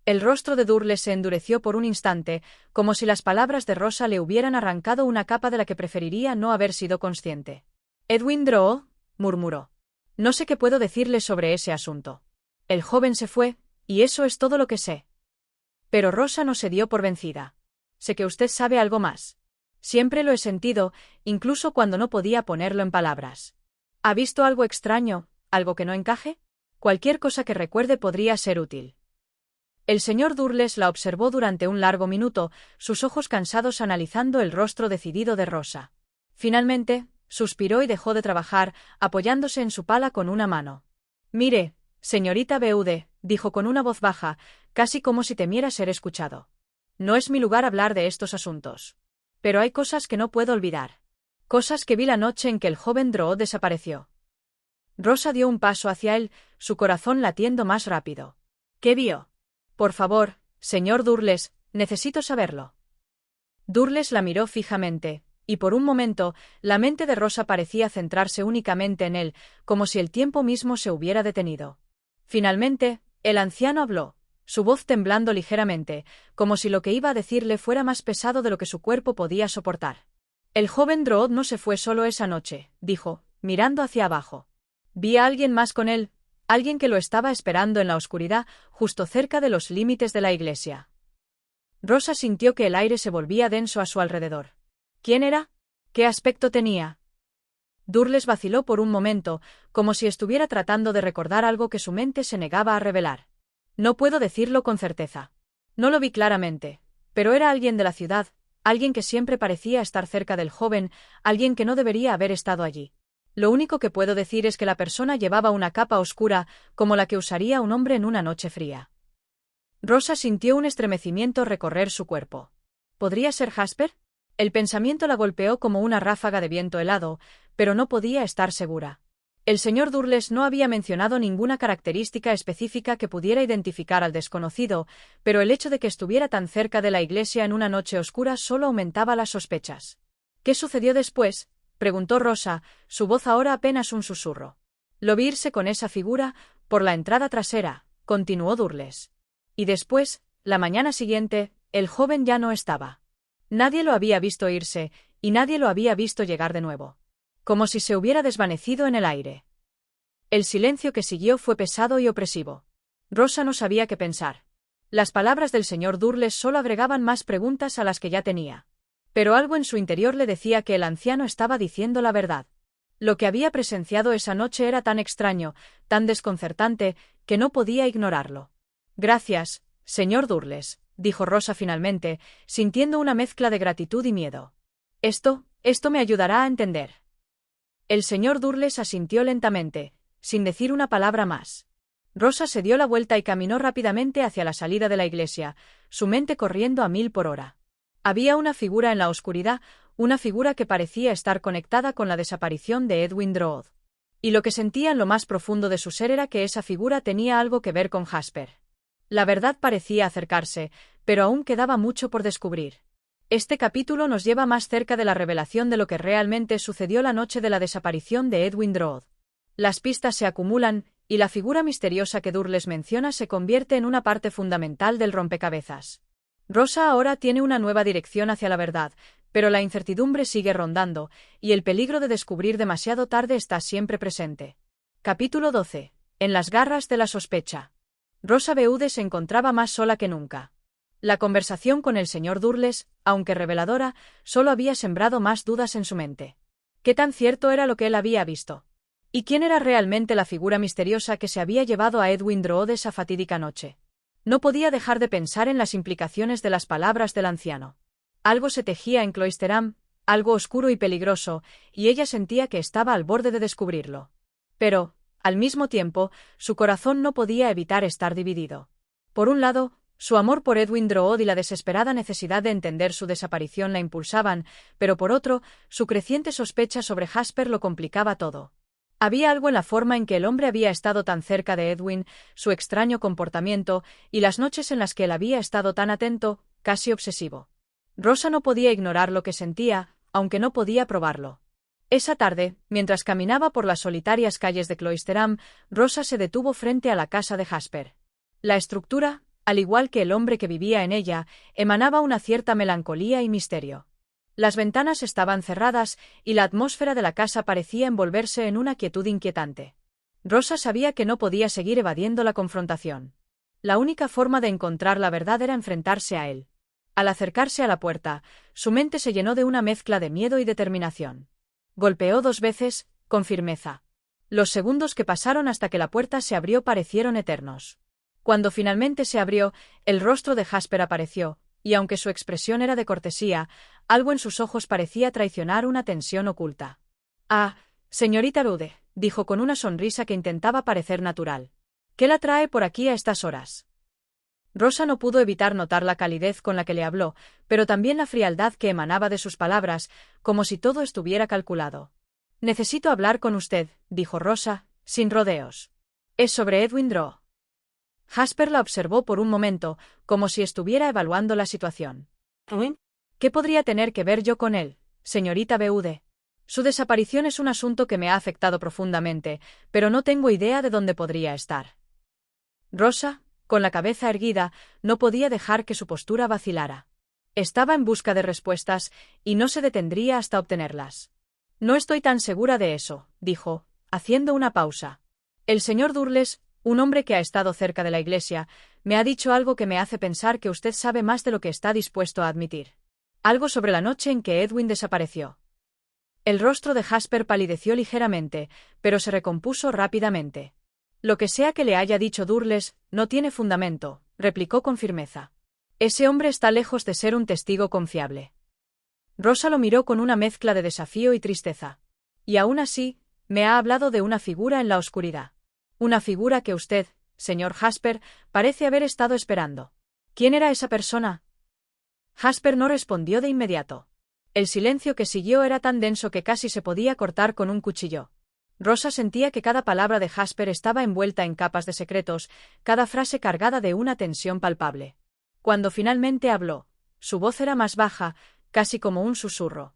El rostro de Durles se endureció por un instante, como si las palabras de Rosa le hubieran arrancado una capa de la que preferiría no haber sido consciente. «¿Edwin Drood?», murmuró. «No sé qué puedo decirle sobre ese asunto. El joven se fue, y eso es todo lo que sé». Pero Rosa no se dio por vencida. «Sé que usted sabe algo más. Siempre lo he sentido, incluso cuando no podía ponerlo en palabras. ¿Ha visto algo extraño, algo que no encaje? Cualquier cosa que recuerde podría ser útil». El señor Durles la observó durante un largo minuto, sus ojos cansados analizando el rostro decidido de Rosa. Finalmente, Suspiró y dejó de trabajar, apoyándose en su pala con una mano. Mire, señorita Beude, dijo con una voz baja, casi como si temiera ser escuchado. No es mi lugar hablar de estos asuntos. Pero hay cosas que no puedo olvidar. Cosas que vi la noche en que el joven Drood desapareció. Rosa dio un paso hacia él, su corazón latiendo más rápido. ¿Qué vio? Por favor, señor Durles, necesito saberlo. Durles la miró fijamente, y por un momento, la mente de Rosa parecía centrarse únicamente en él, como si el tiempo mismo se hubiera detenido. Finalmente, el anciano habló, su voz temblando ligeramente, como si lo que iba a decirle fuera más pesado de lo que su cuerpo podía soportar. El joven Drood no se fue solo esa noche, dijo, mirando hacia abajo. Vi a alguien más con él, alguien que lo estaba esperando en la oscuridad, justo cerca de los límites de la iglesia. Rosa sintió que el aire se volvía denso a su alrededor. ¿Quién era? ¿Qué aspecto tenía? Durles vaciló por un momento, como si estuviera tratando de recordar algo que su mente se negaba a revelar. No puedo decirlo con certeza. No lo vi claramente, pero era alguien de la ciudad, alguien que siempre parecía estar cerca del joven, alguien que no debería haber estado allí. Lo único que puedo decir es que la persona llevaba una capa oscura, como la que usaría un hombre en una noche fría. Rosa sintió un estremecimiento recorrer su cuerpo. ¿Podría ser Jasper? El pensamiento la golpeó como una ráfaga de viento helado, pero no podía estar segura. El señor Durles no había mencionado ninguna característica específica que pudiera identificar al desconocido, pero el hecho de que estuviera tan cerca de la iglesia en una noche oscura solo aumentaba las sospechas. ¿Qué sucedió después?, preguntó Rosa, su voz ahora apenas un susurro. Lo vi irse con esa figura, por la entrada trasera, continuó Durles. Y después, la mañana siguiente, el joven ya no estaba. Nadie lo había visto irse, y nadie lo había visto llegar de nuevo. Como si se hubiera desvanecido en el aire. El silencio que siguió fue pesado y opresivo. Rosa no sabía qué pensar. Las palabras del señor Durles solo agregaban más preguntas a las que ya tenía. Pero algo en su interior le decía que el anciano estaba diciendo la verdad. Lo que había presenciado esa noche era tan extraño, tan desconcertante, que no podía ignorarlo. Gracias, señor Durles, dijo Rosa finalmente, sintiendo una mezcla de gratitud y miedo. Esto me ayudará a entender. El señor Durles asintió lentamente, sin decir una palabra más. Rosa se dio la vuelta y caminó rápidamente hacia la salida de la iglesia, su mente corriendo a 1000 por hora. Había una figura en la oscuridad, una figura que parecía estar conectada con la desaparición de Edwin Drood. Y lo que sentía en lo más profundo de su ser era que esa figura tenía algo que ver con Jasper. La verdad parecía acercarse, pero aún quedaba mucho por descubrir. Este capítulo nos lleva más cerca de la revelación de lo que realmente sucedió la noche de la desaparición de Edwin Drood. Las pistas se acumulan, y la figura misteriosa que Durles menciona se convierte en una parte fundamental del rompecabezas. Rosa ahora tiene una nueva dirección hacia la verdad, pero la incertidumbre sigue rondando, y el peligro de descubrir demasiado tarde está siempre presente. Capítulo 12. En las garras de la sospecha. Rosa Beude se encontraba más sola que nunca. La conversación con el señor Durles, aunque reveladora, solo había sembrado más dudas en su mente. ¿Qué tan cierto era lo que él había visto? ¿Y quién era realmente la figura misteriosa que se había llevado a Edwin Drood esa fatídica noche? No podía dejar de pensar en las implicaciones de las palabras del anciano. Algo se tejía en Cloisterham, algo oscuro y peligroso, y ella sentía que estaba al borde de descubrirlo. Pero, al mismo tiempo, su corazón no podía evitar estar dividido. Por un lado, su amor por Edwin Drood y la desesperada necesidad de entender su desaparición la impulsaban, pero por otro, su creciente sospecha sobre Jasper lo complicaba todo. Había algo en la forma en que el hombre había estado tan cerca de Edwin, su extraño comportamiento, y las noches en las que él había estado tan atento, casi obsesivo. Rosa no podía ignorar lo que sentía, aunque no podía probarlo. Esa tarde, mientras caminaba por las solitarias calles de Cloisterham, Rosa se detuvo frente a la casa de Jasper. La estructura, al igual que el hombre que vivía en ella, emanaba una cierta melancolía y misterio. Las ventanas estaban cerradas y la atmósfera de la casa parecía envolverse en una quietud inquietante. Rosa sabía que no podía seguir evadiendo la confrontación. La única forma de encontrar la verdad era enfrentarse a él. Al acercarse a la puerta, su mente se llenó de una mezcla de miedo y determinación. Golpeó 2 veces, con firmeza. Los segundos que pasaron hasta que la puerta se abrió parecieron eternos. Cuando finalmente se abrió, el rostro de Jasper apareció, y aunque su expresión era de cortesía, algo en sus ojos parecía traicionar una tensión oculta. Ah, señorita Rude, dijo con una sonrisa que intentaba parecer natural. ¿Qué la trae por aquí a estas horas? Rosa no pudo evitar notar la calidez con la que le habló, pero también la frialdad que emanaba de sus palabras, como si todo estuviera calculado. Necesito hablar con usted, dijo Rosa, sin rodeos. Es sobre Edwin Drood. Jasper la observó por un momento, como si estuviera evaluando la situación. ¿Qué podría tener que ver yo con él, señorita Beude? Su desaparición es un asunto que me ha afectado profundamente, pero no tengo idea de dónde podría estar. Rosa, con la cabeza erguida, no podía dejar que su postura vacilara. Estaba en busca de respuestas, y no se detendría hasta obtenerlas. No estoy tan segura de eso, dijo, haciendo una pausa. El señor Durles, un hombre que ha estado cerca de la iglesia, me ha dicho algo que me hace pensar que usted sabe más de lo que está dispuesto a admitir. Algo sobre la noche en que Edwin desapareció. El rostro de Jasper palideció ligeramente, pero se recompuso rápidamente. Lo que sea que le haya dicho Durles, no tiene fundamento, replicó con firmeza. Ese hombre está lejos de ser un testigo confiable. Rosa lo miró con una mezcla de desafío y tristeza. Y aún así, me ha hablado de una figura en la oscuridad. Una figura que usted, señor Jasper, parece haber estado esperando. ¿Quién era esa persona? Jasper no respondió de inmediato. El silencio que siguió era tan denso que casi se podía cortar con un cuchillo. Rosa sentía que cada palabra de Jasper estaba envuelta en capas de secretos, cada frase cargada de una tensión palpable. Cuando finalmente habló, su voz era más baja, casi como un susurro.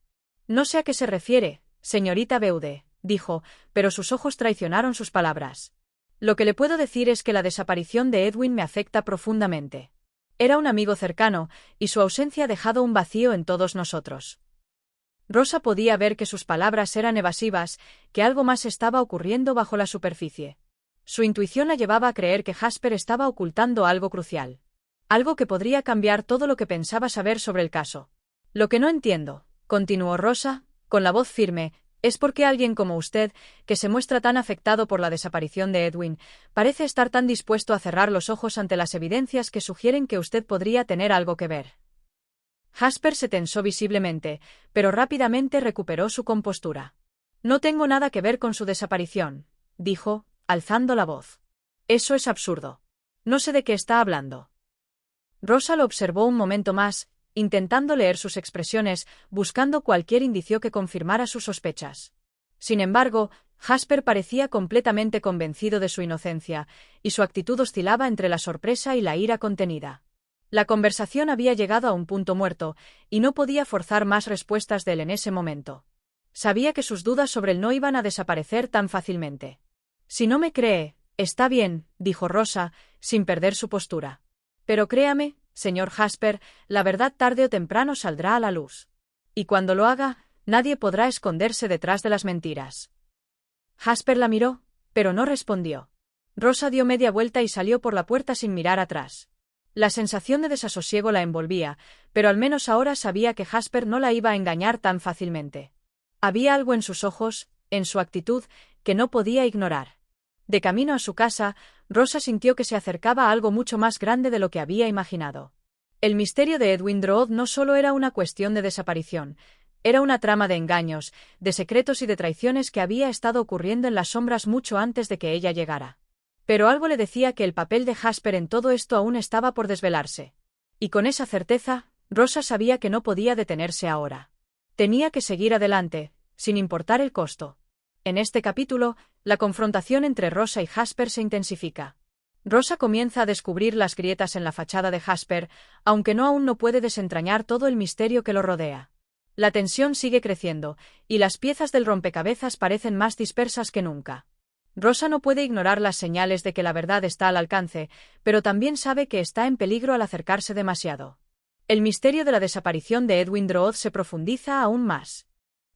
No sé a qué se refiere, señorita Beude, dijo, pero sus ojos traicionaron sus palabras. Lo que le puedo decir es que la desaparición de Edwin me afecta profundamente. Era un amigo cercano, y su ausencia ha dejado un vacío en todos nosotros. Rosa podía ver que sus palabras eran evasivas, que algo más estaba ocurriendo bajo la superficie. Su intuición la llevaba a creer que Jasper estaba ocultando algo crucial. Algo que podría cambiar todo lo que pensaba saber sobre el caso. Lo que no entiendo, continuó Rosa, con la voz firme, es por qué alguien como usted, que se muestra tan afectado por la desaparición de Edwin, parece estar tan dispuesto a cerrar los ojos ante las evidencias que sugieren que usted podría tener algo que ver. Jasper se tensó visiblemente, pero rápidamente recuperó su compostura. No tengo nada que ver con su desaparición, dijo, alzando la voz. Eso es absurdo. No sé de qué está hablando. Rosa lo observó un momento más, intentando leer sus expresiones, buscando cualquier indicio que confirmara sus sospechas. Sin embargo, Jasper parecía completamente convencido de su inocencia, y su actitud oscilaba entre la sorpresa y la ira contenida. La conversación había llegado a un punto muerto, y no podía forzar más respuestas de él en ese momento. Sabía que sus dudas sobre él no iban a desaparecer tan fácilmente. Si no me cree, está bien, dijo Rosa, sin perder su postura. Pero créame, señor Jasper, la verdad tarde o temprano saldrá a la luz. Y cuando lo haga, nadie podrá esconderse detrás de las mentiras. Jasper la miró, pero no respondió. Rosa dio media vuelta y salió por la puerta sin mirar atrás. La sensación de desasosiego la envolvía, pero al menos ahora sabía que Jasper no la iba a engañar tan fácilmente. Había algo en sus ojos, en su actitud, que no podía ignorar. De camino a su casa, Rosa sintió que se acercaba a algo mucho más grande de lo que había imaginado. El misterio de Edwin Drood no solo era una cuestión de desaparición, era una trama de engaños, de secretos y de traiciones que había estado ocurriendo en las sombras mucho antes de que ella llegara. Pero algo le decía que el papel de Jasper en todo esto aún estaba por desvelarse. Y con esa certeza, Rosa sabía que no podía detenerse ahora. Tenía que seguir adelante, sin importar el costo. En este capítulo, la confrontación entre Rosa y Jasper se intensifica. Rosa comienza a descubrir las grietas en la fachada de Jasper, aunque aún no puede desentrañar todo el misterio que lo rodea. La tensión sigue creciendo, y las piezas del rompecabezas parecen más dispersas que nunca. Rosa no puede ignorar las señales de que la verdad está al alcance, pero también sabe que está en peligro al acercarse demasiado. El misterio de la desaparición de Edwin Drood se profundiza aún más.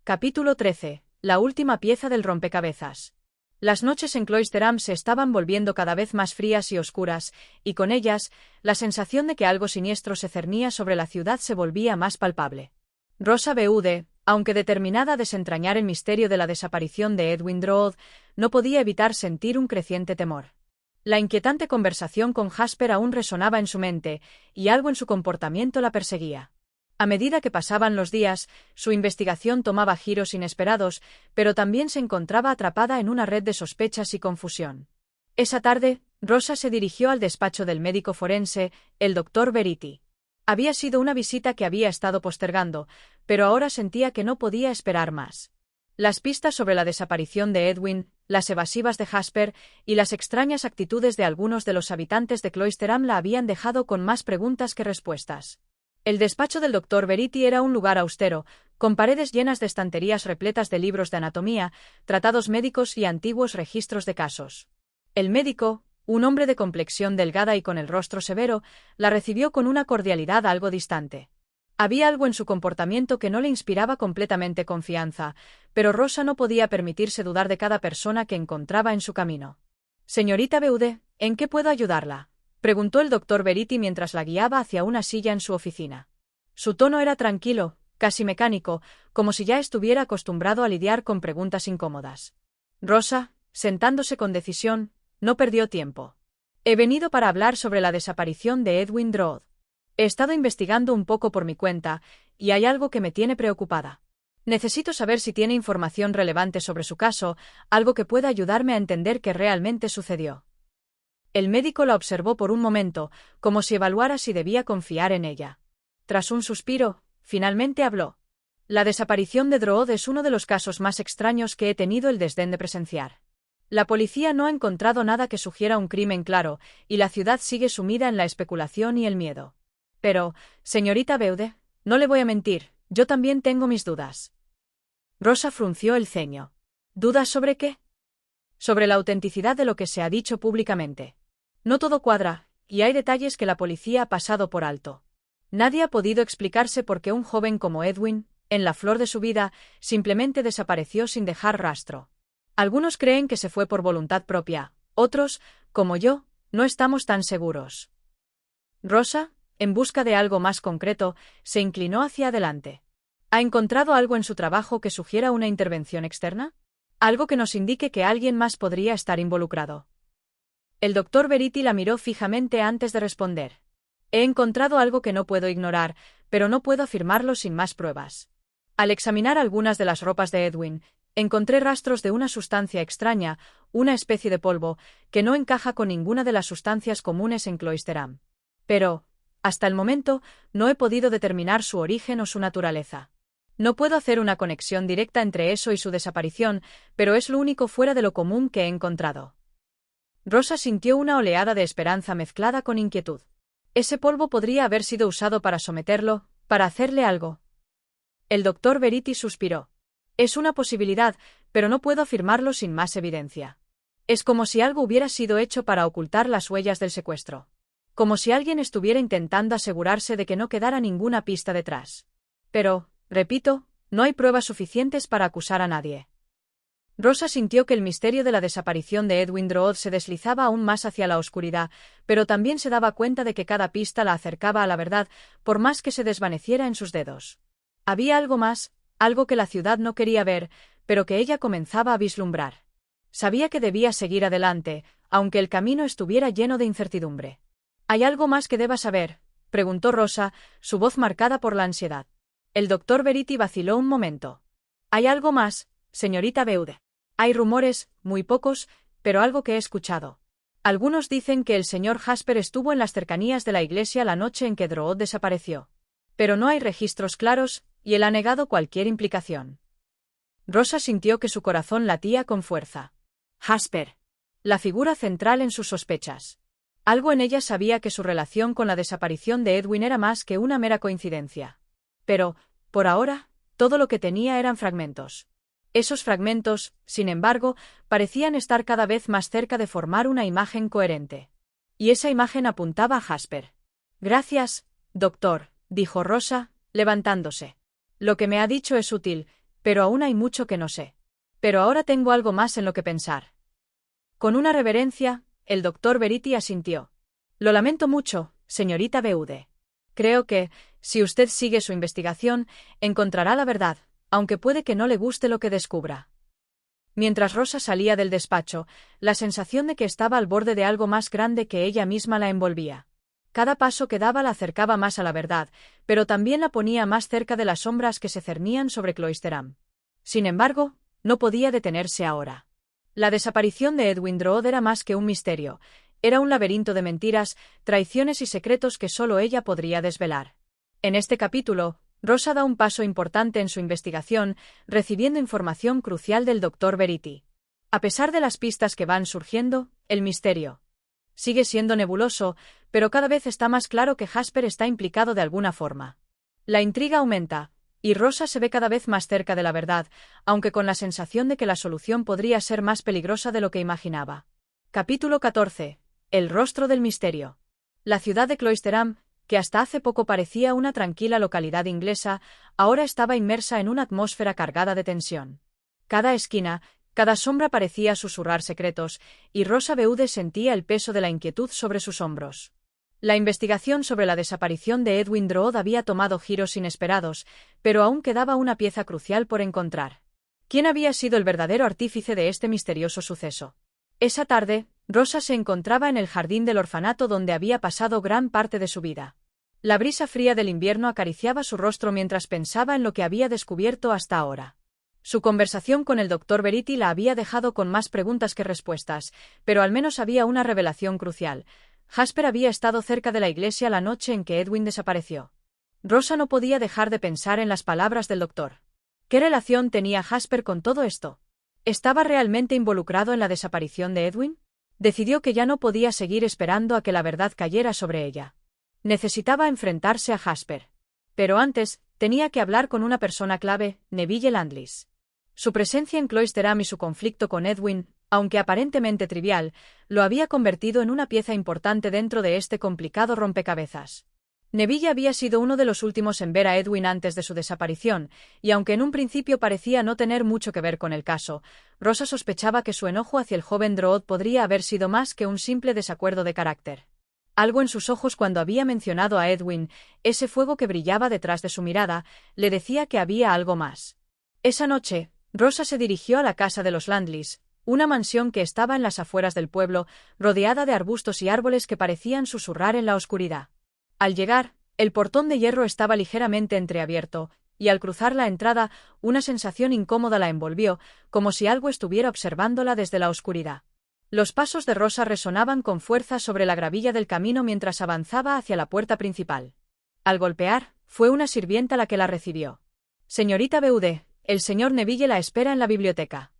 Capítulo 13. La última pieza del rompecabezas. Las noches en Cloisterham se estaban volviendo cada vez más frías y oscuras, y con ellas, la sensación de que algo siniestro se cernía sobre la ciudad se volvía más palpable. Rosa Beude, aunque determinada a desentrañar el misterio de la desaparición de Edwin Drood, no podía evitar sentir un creciente temor. La inquietante conversación con Jasper aún resonaba en su mente, y algo en su comportamiento la perseguía. A medida que pasaban los días, su investigación tomaba giros inesperados, pero también se encontraba atrapada en una red de sospechas y confusión. Esa tarde, Rosa se dirigió al despacho del médico forense, el doctor Verity. Había sido una visita que había estado postergando, pero ahora sentía que no podía esperar más. Las pistas sobre la desaparición de Edwin, las evasivas de Jasper y las extrañas actitudes de algunos de los habitantes de Cloisterham la habían dejado con más preguntas que respuestas. El despacho del doctor Verity era un lugar austero, con paredes llenas de estanterías repletas de libros de anatomía, tratados médicos y antiguos registros de casos. El médico, un hombre de complexión delgada y con el rostro severo, la recibió con una cordialidad algo distante. Había algo en su comportamiento que no le inspiraba completamente confianza, pero Rosa no podía permitirse dudar de cada persona que encontraba en su camino. «Señorita Beude, ¿en qué puedo ayudarla?», preguntó el doctor Verity mientras la guiaba hacia una silla en su oficina. Su tono era tranquilo, casi mecánico, como si ya estuviera acostumbrado a lidiar con preguntas incómodas. Rosa, sentándose con decisión, no perdió tiempo. «He venido para hablar sobre la desaparición de Edwin Drood. He estado investigando un poco por mi cuenta, y hay algo que me tiene preocupada. Necesito saber si tiene información relevante sobre su caso, algo que pueda ayudarme a entender qué realmente sucedió». El médico la observó por un momento, como si evaluara si debía confiar en ella. Tras un suspiro, finalmente habló. «La desaparición de Drood es uno de los casos más extraños que he tenido el desdén de presenciar. La policía no ha encontrado nada que sugiera un crimen claro, y la ciudad sigue sumida en la especulación y el miedo. Pero, señorita Beude, no le voy a mentir, yo también tengo mis dudas». Rosa frunció el ceño. «¿Dudas sobre qué?». «Sobre la autenticidad de lo que se ha dicho públicamente. No todo cuadra, y hay detalles que la policía ha pasado por alto. Nadie ha podido explicarse por qué un joven como Edwin, en la flor de su vida, simplemente desapareció sin dejar rastro. Algunos creen que se fue por voluntad propia, otros, como yo, no estamos tan seguros». Rosa, en busca de algo más concreto, se inclinó hacia adelante. ¿Ha encontrado algo en su trabajo que sugiera una intervención externa? ¿Algo que nos indique que alguien más podría estar involucrado? El doctor Verity la miró fijamente antes de responder. «He encontrado algo que no puedo ignorar, pero no puedo afirmarlo sin más pruebas. Al examinar algunas de las ropas de Edwin, encontré rastros de una sustancia extraña, una especie de polvo, que no encaja con ninguna de las sustancias comunes en Cloisterham. Pero, hasta el momento, no he podido determinar su origen o su naturaleza. No puedo hacer una conexión directa entre eso y su desaparición, pero es lo único fuera de lo común que he encontrado». Rosa sintió una oleada de esperanza mezclada con inquietud. Ese polvo podría haber sido usado para someterlo, para hacerle algo. El doctor Verity suspiró. «Es una posibilidad, pero no puedo afirmarlo sin más evidencia. Es como si algo hubiera sido hecho para ocultar las huellas del secuestro. Como si alguien estuviera intentando asegurarse de que no quedara ninguna pista detrás. Pero, repito, no hay pruebas suficientes para acusar a nadie». Rosa sintió que el misterio de la desaparición de Edwin Drood se deslizaba aún más hacia la oscuridad, pero también se daba cuenta de que cada pista la acercaba a la verdad, por más que se desvaneciera en sus dedos. Había algo más, algo que la ciudad no quería ver, pero que ella comenzaba a vislumbrar. Sabía que debía seguir adelante, aunque el camino estuviera lleno de incertidumbre. «¿Hay algo más que deba saber?», preguntó Rosa, su voz marcada por la ansiedad. El doctor Verity vaciló un momento. «¿Hay algo más, señorita Beude?». «Hay rumores, muy pocos, pero algo que he escuchado. Algunos dicen que el señor Jasper estuvo en las cercanías de la iglesia la noche en que Drood desapareció. Pero no hay registros claros, y él ha negado cualquier implicación». Rosa sintió que su corazón latía con fuerza. Jasper. La figura central en sus sospechas. Algo en ella sabía que su relación con la desaparición de Edwin era más que una mera coincidencia. Pero, por ahora, todo lo que tenía eran fragmentos. Esos fragmentos, sin embargo, parecían estar cada vez más cerca de formar una imagen coherente. Y esa imagen apuntaba a Jasper. «Gracias, doctor», dijo Rosa, levantándose. «Lo que me ha dicho es útil, pero aún hay mucho que no sé. Pero ahora tengo algo más en lo que pensar». Con una reverencia, el doctor Verity asintió. «Lo lamento mucho, señorita Beude. Creo que, si usted sigue su investigación, encontrará la verdad, aunque puede que no le guste lo que descubra». Mientras Rosa salía del despacho, la sensación de que estaba al borde de algo más grande que ella misma la envolvía. Cada paso que daba la acercaba más a la verdad, pero también la ponía más cerca de las sombras que se cernían sobre Cloisterham. Sin embargo, no podía detenerse ahora. La desaparición de Edwin Drood era más que un misterio, era un laberinto de mentiras, traiciones y secretos que solo ella podría desvelar. En este capítulo, Rosa da un paso importante en su investigación, recibiendo información crucial del Dr. Verity. A pesar de las pistas que van surgiendo, el misterio sigue siendo nebuloso, pero cada vez está más claro que Jasper está implicado de alguna forma. La intriga aumenta, y Rosa se ve cada vez más cerca de la verdad, aunque con la sensación de que la solución podría ser más peligrosa de lo que imaginaba. Capítulo 14. El rostro del misterio. La ciudad de Cloisterham, que hasta hace poco parecía una tranquila localidad inglesa, ahora estaba inmersa en una atmósfera cargada de tensión. Cada esquina, cada sombra parecía susurrar secretos, y Rosa Beude sentía el peso de la inquietud sobre sus hombros. La investigación sobre la desaparición de Edwin Drood había tomado giros inesperados, pero aún quedaba una pieza crucial por encontrar. ¿Quién había sido el verdadero artífice de este misterioso suceso? Esa tarde, Rosa se encontraba en el jardín del orfanato donde había pasado gran parte de su vida. La brisa fría del invierno acariciaba su rostro mientras pensaba en lo que había descubierto hasta ahora. Su conversación con el Dr. Verity la había dejado con más preguntas que respuestas, pero al menos había una revelación crucial. Jasper había estado cerca de la iglesia la noche en que Edwin desapareció. Rosa no podía dejar de pensar en las palabras del doctor. ¿Qué relación tenía Jasper con todo esto? ¿Estaba realmente involucrado en la desaparición de Edwin? Decidió que ya no podía seguir esperando a que la verdad cayera sobre ella. Necesitaba enfrentarse a Jasper. Pero antes, tenía que hablar con una persona clave, Neville Landless. Su presencia en Cloisterham y su conflicto con Edwin, aunque aparentemente trivial, lo había convertido en una pieza importante dentro de este complicado rompecabezas. Neville había sido uno de los últimos en ver a Edwin antes de su desaparición, y aunque en un principio parecía no tener mucho que ver con el caso, Rosa sospechaba que su enojo hacia el joven Drood podría haber sido más que un simple desacuerdo de carácter. Algo en sus ojos cuando había mencionado a Edwin, ese fuego que brillaba detrás de su mirada, le decía que había algo más. Esa noche, Rosa se dirigió a la casa de los Landless, una mansión que estaba en las afueras del pueblo, rodeada de arbustos y árboles que parecían susurrar en la oscuridad. Al llegar, el portón de hierro estaba ligeramente entreabierto, y al cruzar la entrada, una sensación incómoda la envolvió, como si algo estuviera observándola desde la oscuridad. Los pasos de Rosa resonaban con fuerza sobre la gravilla del camino mientras avanzaba hacia la puerta principal. Al golpear, fue una sirvienta la que la recibió. «Señorita Beude, el señor Neville la espera en la biblioteca».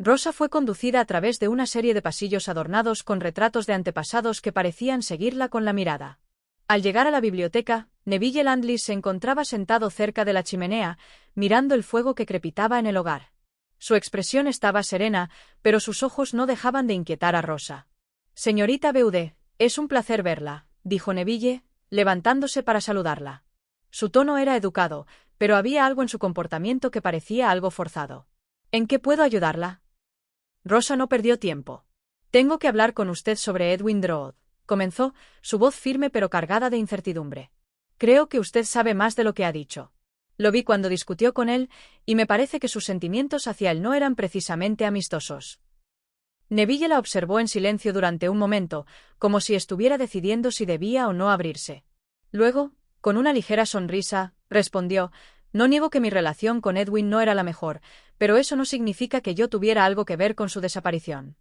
Rosa fue conducida a través de una serie de pasillos adornados con retratos de antepasados que parecían seguirla con la mirada. Al llegar a la biblioteca, Neville Landless se encontraba sentado cerca de la chimenea, mirando el fuego que crepitaba en el hogar. Su expresión estaba serena, pero sus ojos no dejaban de inquietar a Rosa. «Señorita Beude, es un placer verla», dijo Neville, levantándose para saludarla. Su tono era educado, pero había algo en su comportamiento que parecía algo forzado. «¿En qué puedo ayudarla?» Rosa no perdió tiempo. «Tengo que hablar con usted sobre Edwin Drood», comenzó, su voz firme pero cargada de incertidumbre. «Creo que usted sabe más de lo que ha dicho. Lo vi cuando discutió con él, y me parece que sus sentimientos hacia él no eran precisamente amistosos». Neville la observó en silencio durante un momento, como si estuviera decidiendo si debía o no abrirse. Luego, con una ligera sonrisa, respondió: «No niego que mi relación con Edwin no era la mejor, pero eso no significa que yo tuviera algo que ver con su desaparición».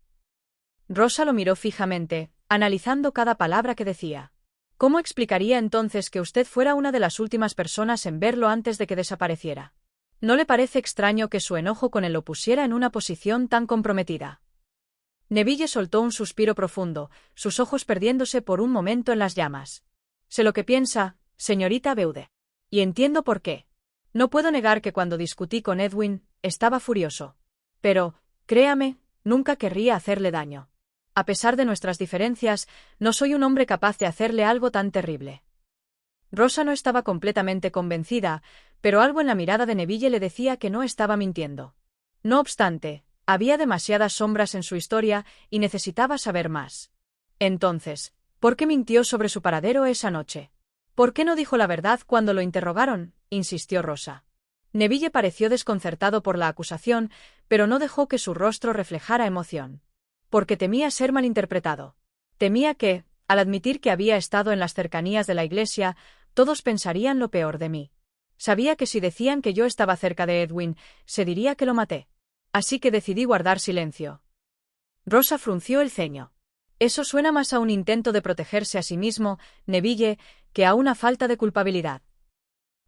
Rosa lo miró fijamente, analizando cada palabra que decía. ¿Cómo explicaría entonces que usted fuera una de las últimas personas en verlo antes de que desapareciera? ¿No le parece extraño que su enojo con él lo pusiera en una posición tan comprometida? Neville soltó un suspiro profundo, sus ojos perdiéndose por un momento en las llamas. «Sé lo que piensa, señorita Beude. Y entiendo por qué. No puedo negar que cuando discutí con Edwin, estaba furioso. Pero, créame, nunca querría hacerle daño. A pesar de nuestras diferencias, no soy un hombre capaz de hacerle algo tan terrible». Rosa no estaba completamente convencida, pero algo en la mirada de Neville le decía que no estaba mintiendo. No obstante, había demasiadas sombras en su historia y necesitaba saber más. Entonces, ¿por qué mintió sobre su paradero esa noche? ¿Por qué no dijo la verdad cuando lo interrogaron?, insistió Rosa. Neville pareció desconcertado por la acusación, pero no dejó que su rostro reflejara emoción. Porque temía ser malinterpretado. Temía que, Al admitir que había estado en las cercanías de la iglesia, todos pensarían lo peor de mí. Sabía que si decían que yo estaba cerca de Edwin, se diría que lo maté. Así que decidí guardar silencio. Rosa frunció el ceño. Eso suena más a un intento de protegerse a sí mismo, Neville, que a una falta de culpabilidad.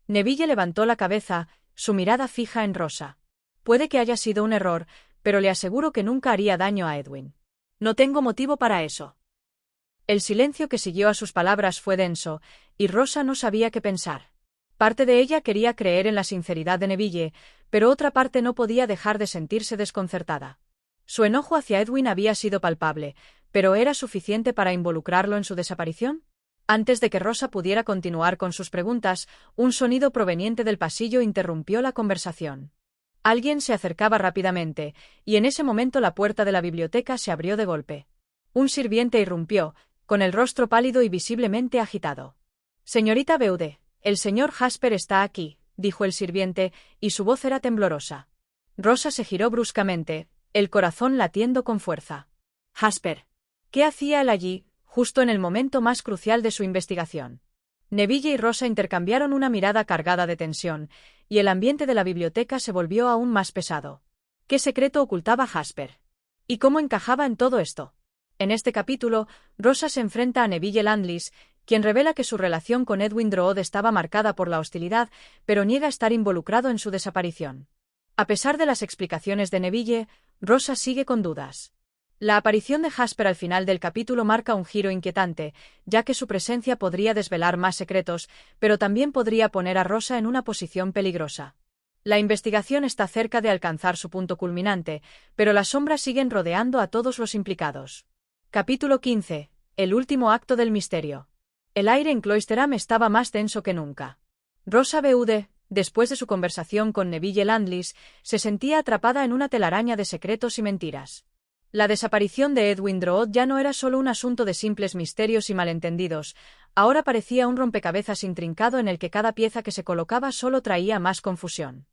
Neville levantó la cabeza, su mirada fija en Rosa. Puede que haya sido un error, pero le aseguro que nunca haría daño a Edwin. No tengo motivo para eso. El silencio que siguió a sus palabras fue denso, y Rosa no sabía qué pensar. Parte de ella quería creer en la sinceridad de Neville, pero otra parte no podía dejar de sentirse desconcertada. Su enojo hacia Edwin había sido palpable, pero ¿era suficiente para involucrarlo en su desaparición? Antes de que Rosa pudiera continuar con sus preguntas, un sonido proveniente del pasillo interrumpió la conversación. Alguien se acercaba rápidamente, y en ese momento la puerta de la biblioteca se abrió de golpe. Un sirviente irrumpió, con el rostro pálido y visiblemente agitado. «Señorita Beude, el señor Jasper está aquí», dijo el sirviente, y su voz era temblorosa. Rosa se giró bruscamente, el corazón latiendo con fuerza. Jasper. ¿Qué hacía él allí, justo en el momento más crucial de su investigación? Neville y Rosa intercambiaron una mirada cargada de tensión, y el ambiente de la biblioteca se volvió aún más pesado. ¿Qué secreto ocultaba Jasper? ¿Y cómo encajaba en todo esto? En este capítulo, Rosa se enfrenta a Neville Landless, quien revela que su relación con Edwin Drood estaba marcada por la hostilidad, pero niega estar involucrado en su desaparición. A pesar de las explicaciones de Neville, Rosa sigue con dudas. La aparición de Jasper al final del capítulo marca un giro inquietante, ya que su presencia podría desvelar más secretos, pero también podría poner a Rosa en una posición peligrosa. La investigación está cerca de alcanzar su punto culminante, pero las sombras siguen rodeando a todos los implicados. Capítulo 15. El último acto del misterio. El aire en Cloisterham estaba más denso que nunca. Rosa Beude, después de su conversación con Neville Landless, se sentía atrapada en una telaraña de secretos y mentiras. La desaparición de Edwin Drood ya no era solo un asunto de simples misterios y malentendidos, ahora parecía un rompecabezas intrincado en el que cada pieza que se colocaba solo traía más confusión.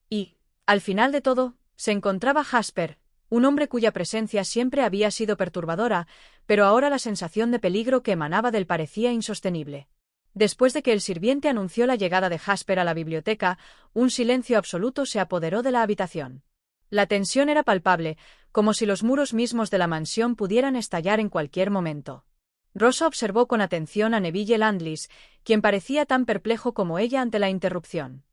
Y, al final de todo, se encontraba Jasper, un hombre cuya presencia siempre había sido perturbadora, pero ahora la sensación de peligro que emanaba del parecía insostenible. Después de que el sirviente anunció la llegada de Jasper a la biblioteca, un silencio absoluto se apoderó de la habitación. La tensión era palpable, como si los muros mismos de la mansión pudieran estallar en cualquier momento. Rosa observó con atención a Neville Landless, quien parecía tan perplejo como ella ante la interrupción.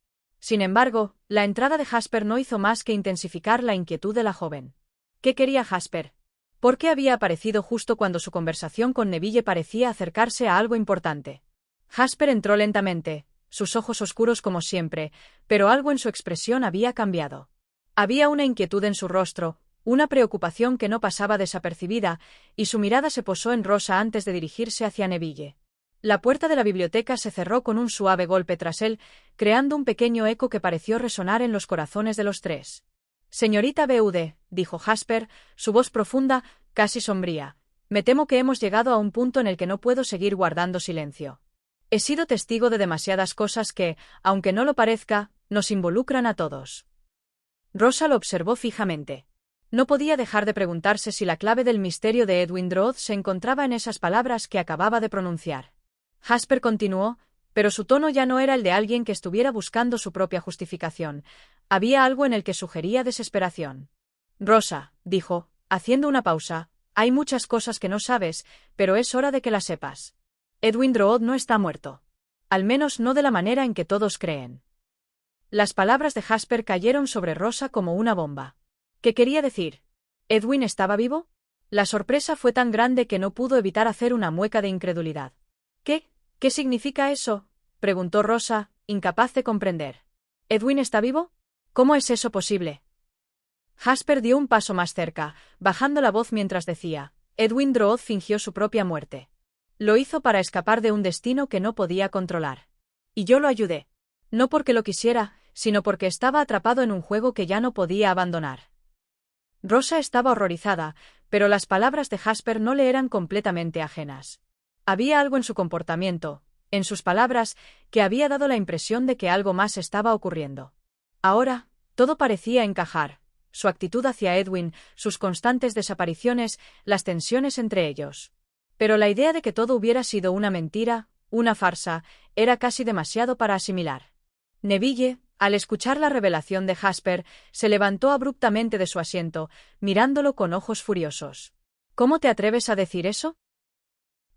Sin embargo, la entrada de Jasper no hizo más que intensificar la inquietud de la joven. ¿Qué quería Jasper? ¿Por qué había aparecido justo cuando su conversación con Neville parecía acercarse a algo importante? Jasper entró lentamente, sus ojos oscuros como siempre, pero algo en su expresión había cambiado. Había una inquietud en su rostro, una preocupación que no pasaba desapercibida, y su mirada se posó en Rosa antes de dirigirse hacia Neville. La puerta de la biblioteca se cerró con un suave golpe tras él, creando un pequeño eco que pareció resonar en los corazones de los tres. «Señorita Beude», dijo Jasper, su voz profunda, casi sombría, «me temo que hemos llegado a un punto en el que no puedo seguir guardando silencio. He sido testigo de demasiadas cosas que, aunque no lo parezca, nos involucran a todos». Rosa lo observó fijamente. No podía dejar de preguntarse si la clave del misterio de Edwin Drood se encontraba en esas palabras que acababa de pronunciar. Jasper continuó, pero su tono ya no era el de alguien que estuviera buscando su propia justificación. Había algo en el que sugería desesperación. «Rosa», dijo, haciendo una pausa, «hay muchas cosas que no sabes, pero es hora de que las sepas. Edwin Drood no está muerto. Al menos no de la manera en que todos creen». Las palabras de Jasper cayeron sobre Rosa como una bomba. ¿Qué quería decir? ¿Edwin estaba vivo? La sorpresa fue tan grande que no pudo evitar hacer una mueca de incredulidad. ¿Qué significa eso?, preguntó Rosa, incapaz de comprender. ¿Edwin está vivo? ¿Cómo es eso posible? Jasper dio un paso más cerca, bajando la voz mientras decía, Edwin Drood fingió su propia muerte. Lo hizo para escapar de un destino que no podía controlar. Y yo lo ayudé. No porque lo quisiera, sino porque estaba atrapado en un juego que ya no podía abandonar. Rosa estaba horrorizada, pero las palabras de Jasper no le eran completamente ajenas. Había algo en su comportamiento, en sus palabras, que había dado la impresión de que algo más estaba ocurriendo. Ahora, todo parecía encajar, su actitud hacia Edwin, sus constantes desapariciones, las tensiones entre ellos. Pero la idea de que todo hubiera sido una mentira, una farsa, era casi demasiado para asimilar. Neville, al escuchar la revelación de Jasper, se levantó abruptamente de su asiento, mirándolo con ojos furiosos. ¿Cómo te atreves a decir eso?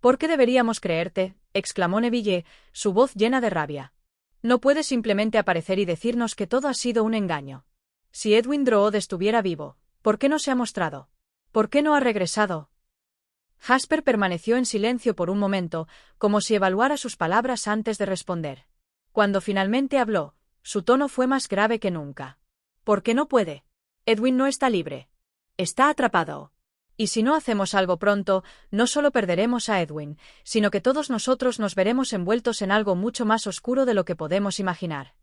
¿Por qué deberíamos creerte?, exclamó Neville, su voz llena de rabia. No puedes simplemente aparecer y decirnos que todo ha sido un engaño. Si Edwin Drood estuviera vivo, ¿por qué no se ha mostrado? ¿Por qué no ha regresado? Jasper permaneció en silencio por un momento, como si evaluara sus palabras antes de responder. Cuando finalmente habló, su tono fue más grave que nunca. ¿Por qué no puede? Edwin no está libre. Está atrapado. Y si no hacemos algo pronto, no solo perderemos a Edwin, sino que todos nosotros nos veremos envueltos en algo mucho más oscuro de lo que podemos imaginar.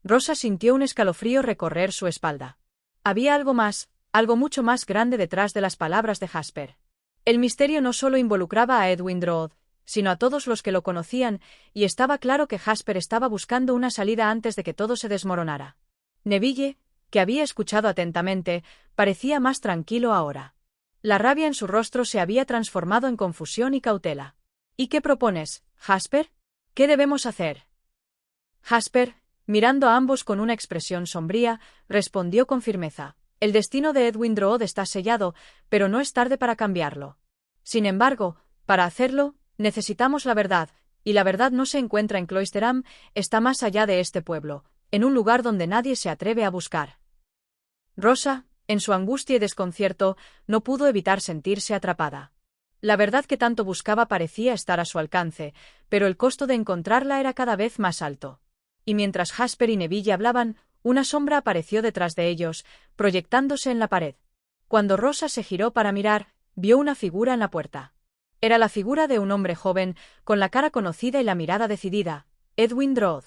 Rosa sintió un escalofrío recorrer su espalda. Había algo más, algo mucho más grande detrás de las palabras de Jasper. El misterio no solo involucraba a Edwin Drood, sino a todos los que lo conocían, y estaba claro que Jasper estaba buscando una salida antes de que todo se desmoronara. Neville, que había escuchado atentamente, parecía más tranquilo ahora. La rabia en su rostro se había transformado en confusión y cautela. ¿Y qué propones, Jasper? ¿Qué debemos hacer? Jasper, mirando a ambos con una expresión sombría, respondió con firmeza. El destino de Edwin Drood está sellado, pero no es tarde para cambiarlo. Sin embargo, para hacerlo, necesitamos la verdad, y la verdad no se encuentra en Cloisterham, está más allá de este pueblo, en un lugar donde nadie se atreve a buscar. Rosa, en su angustia y desconcierto, no pudo evitar sentirse atrapada. La verdad que tanto buscaba parecía estar a su alcance, pero el costo de encontrarla era cada vez más alto. Y mientras Jasper y Neville hablaban, una sombra apareció detrás de ellos, proyectándose en la pared. Cuando Rosa se giró para mirar, vio una figura en la puerta. Era la figura de un hombre joven, con la cara conocida y la mirada decidida, Edwin Drood.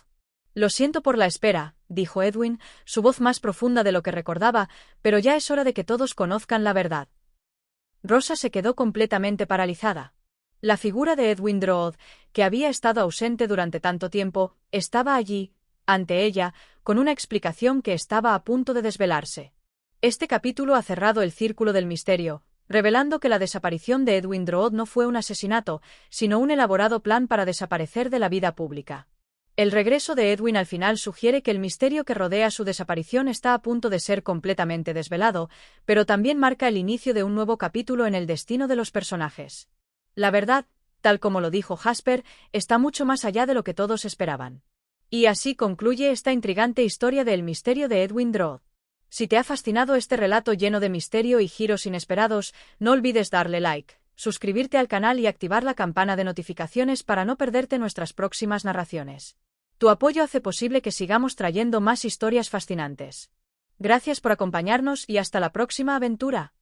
Lo siento por la espera, dijo Edwin, su voz más profunda de lo que recordaba, pero ya es hora de que todos conozcan la verdad. Rosa se quedó completamente paralizada. La figura de Edwin Drood, que había estado ausente durante tanto tiempo, estaba allí, ante ella, con una explicación que estaba a punto de desvelarse. Este capítulo ha cerrado el círculo del misterio, revelando que la desaparición de Edwin Drood no fue un asesinato, sino un elaborado plan para desaparecer de la vida pública. El regreso de Edwin al final sugiere que el misterio que rodea su desaparición está a punto de ser completamente desvelado, pero también marca el inicio de un nuevo capítulo en el destino de los personajes. La verdad, tal como lo dijo Jasper, está mucho más allá de lo que todos esperaban. Y así concluye esta intrigante historia del misterio de Edwin Drood. Si te ha fascinado este relato lleno de misterio y giros inesperados, no olvides darle like, suscribirte al canal y activar la campana de notificaciones para no perderte nuestras próximas narraciones. Tu apoyo hace posible que sigamos trayendo más historias fascinantes. Gracias por acompañarnos y hasta la próxima aventura.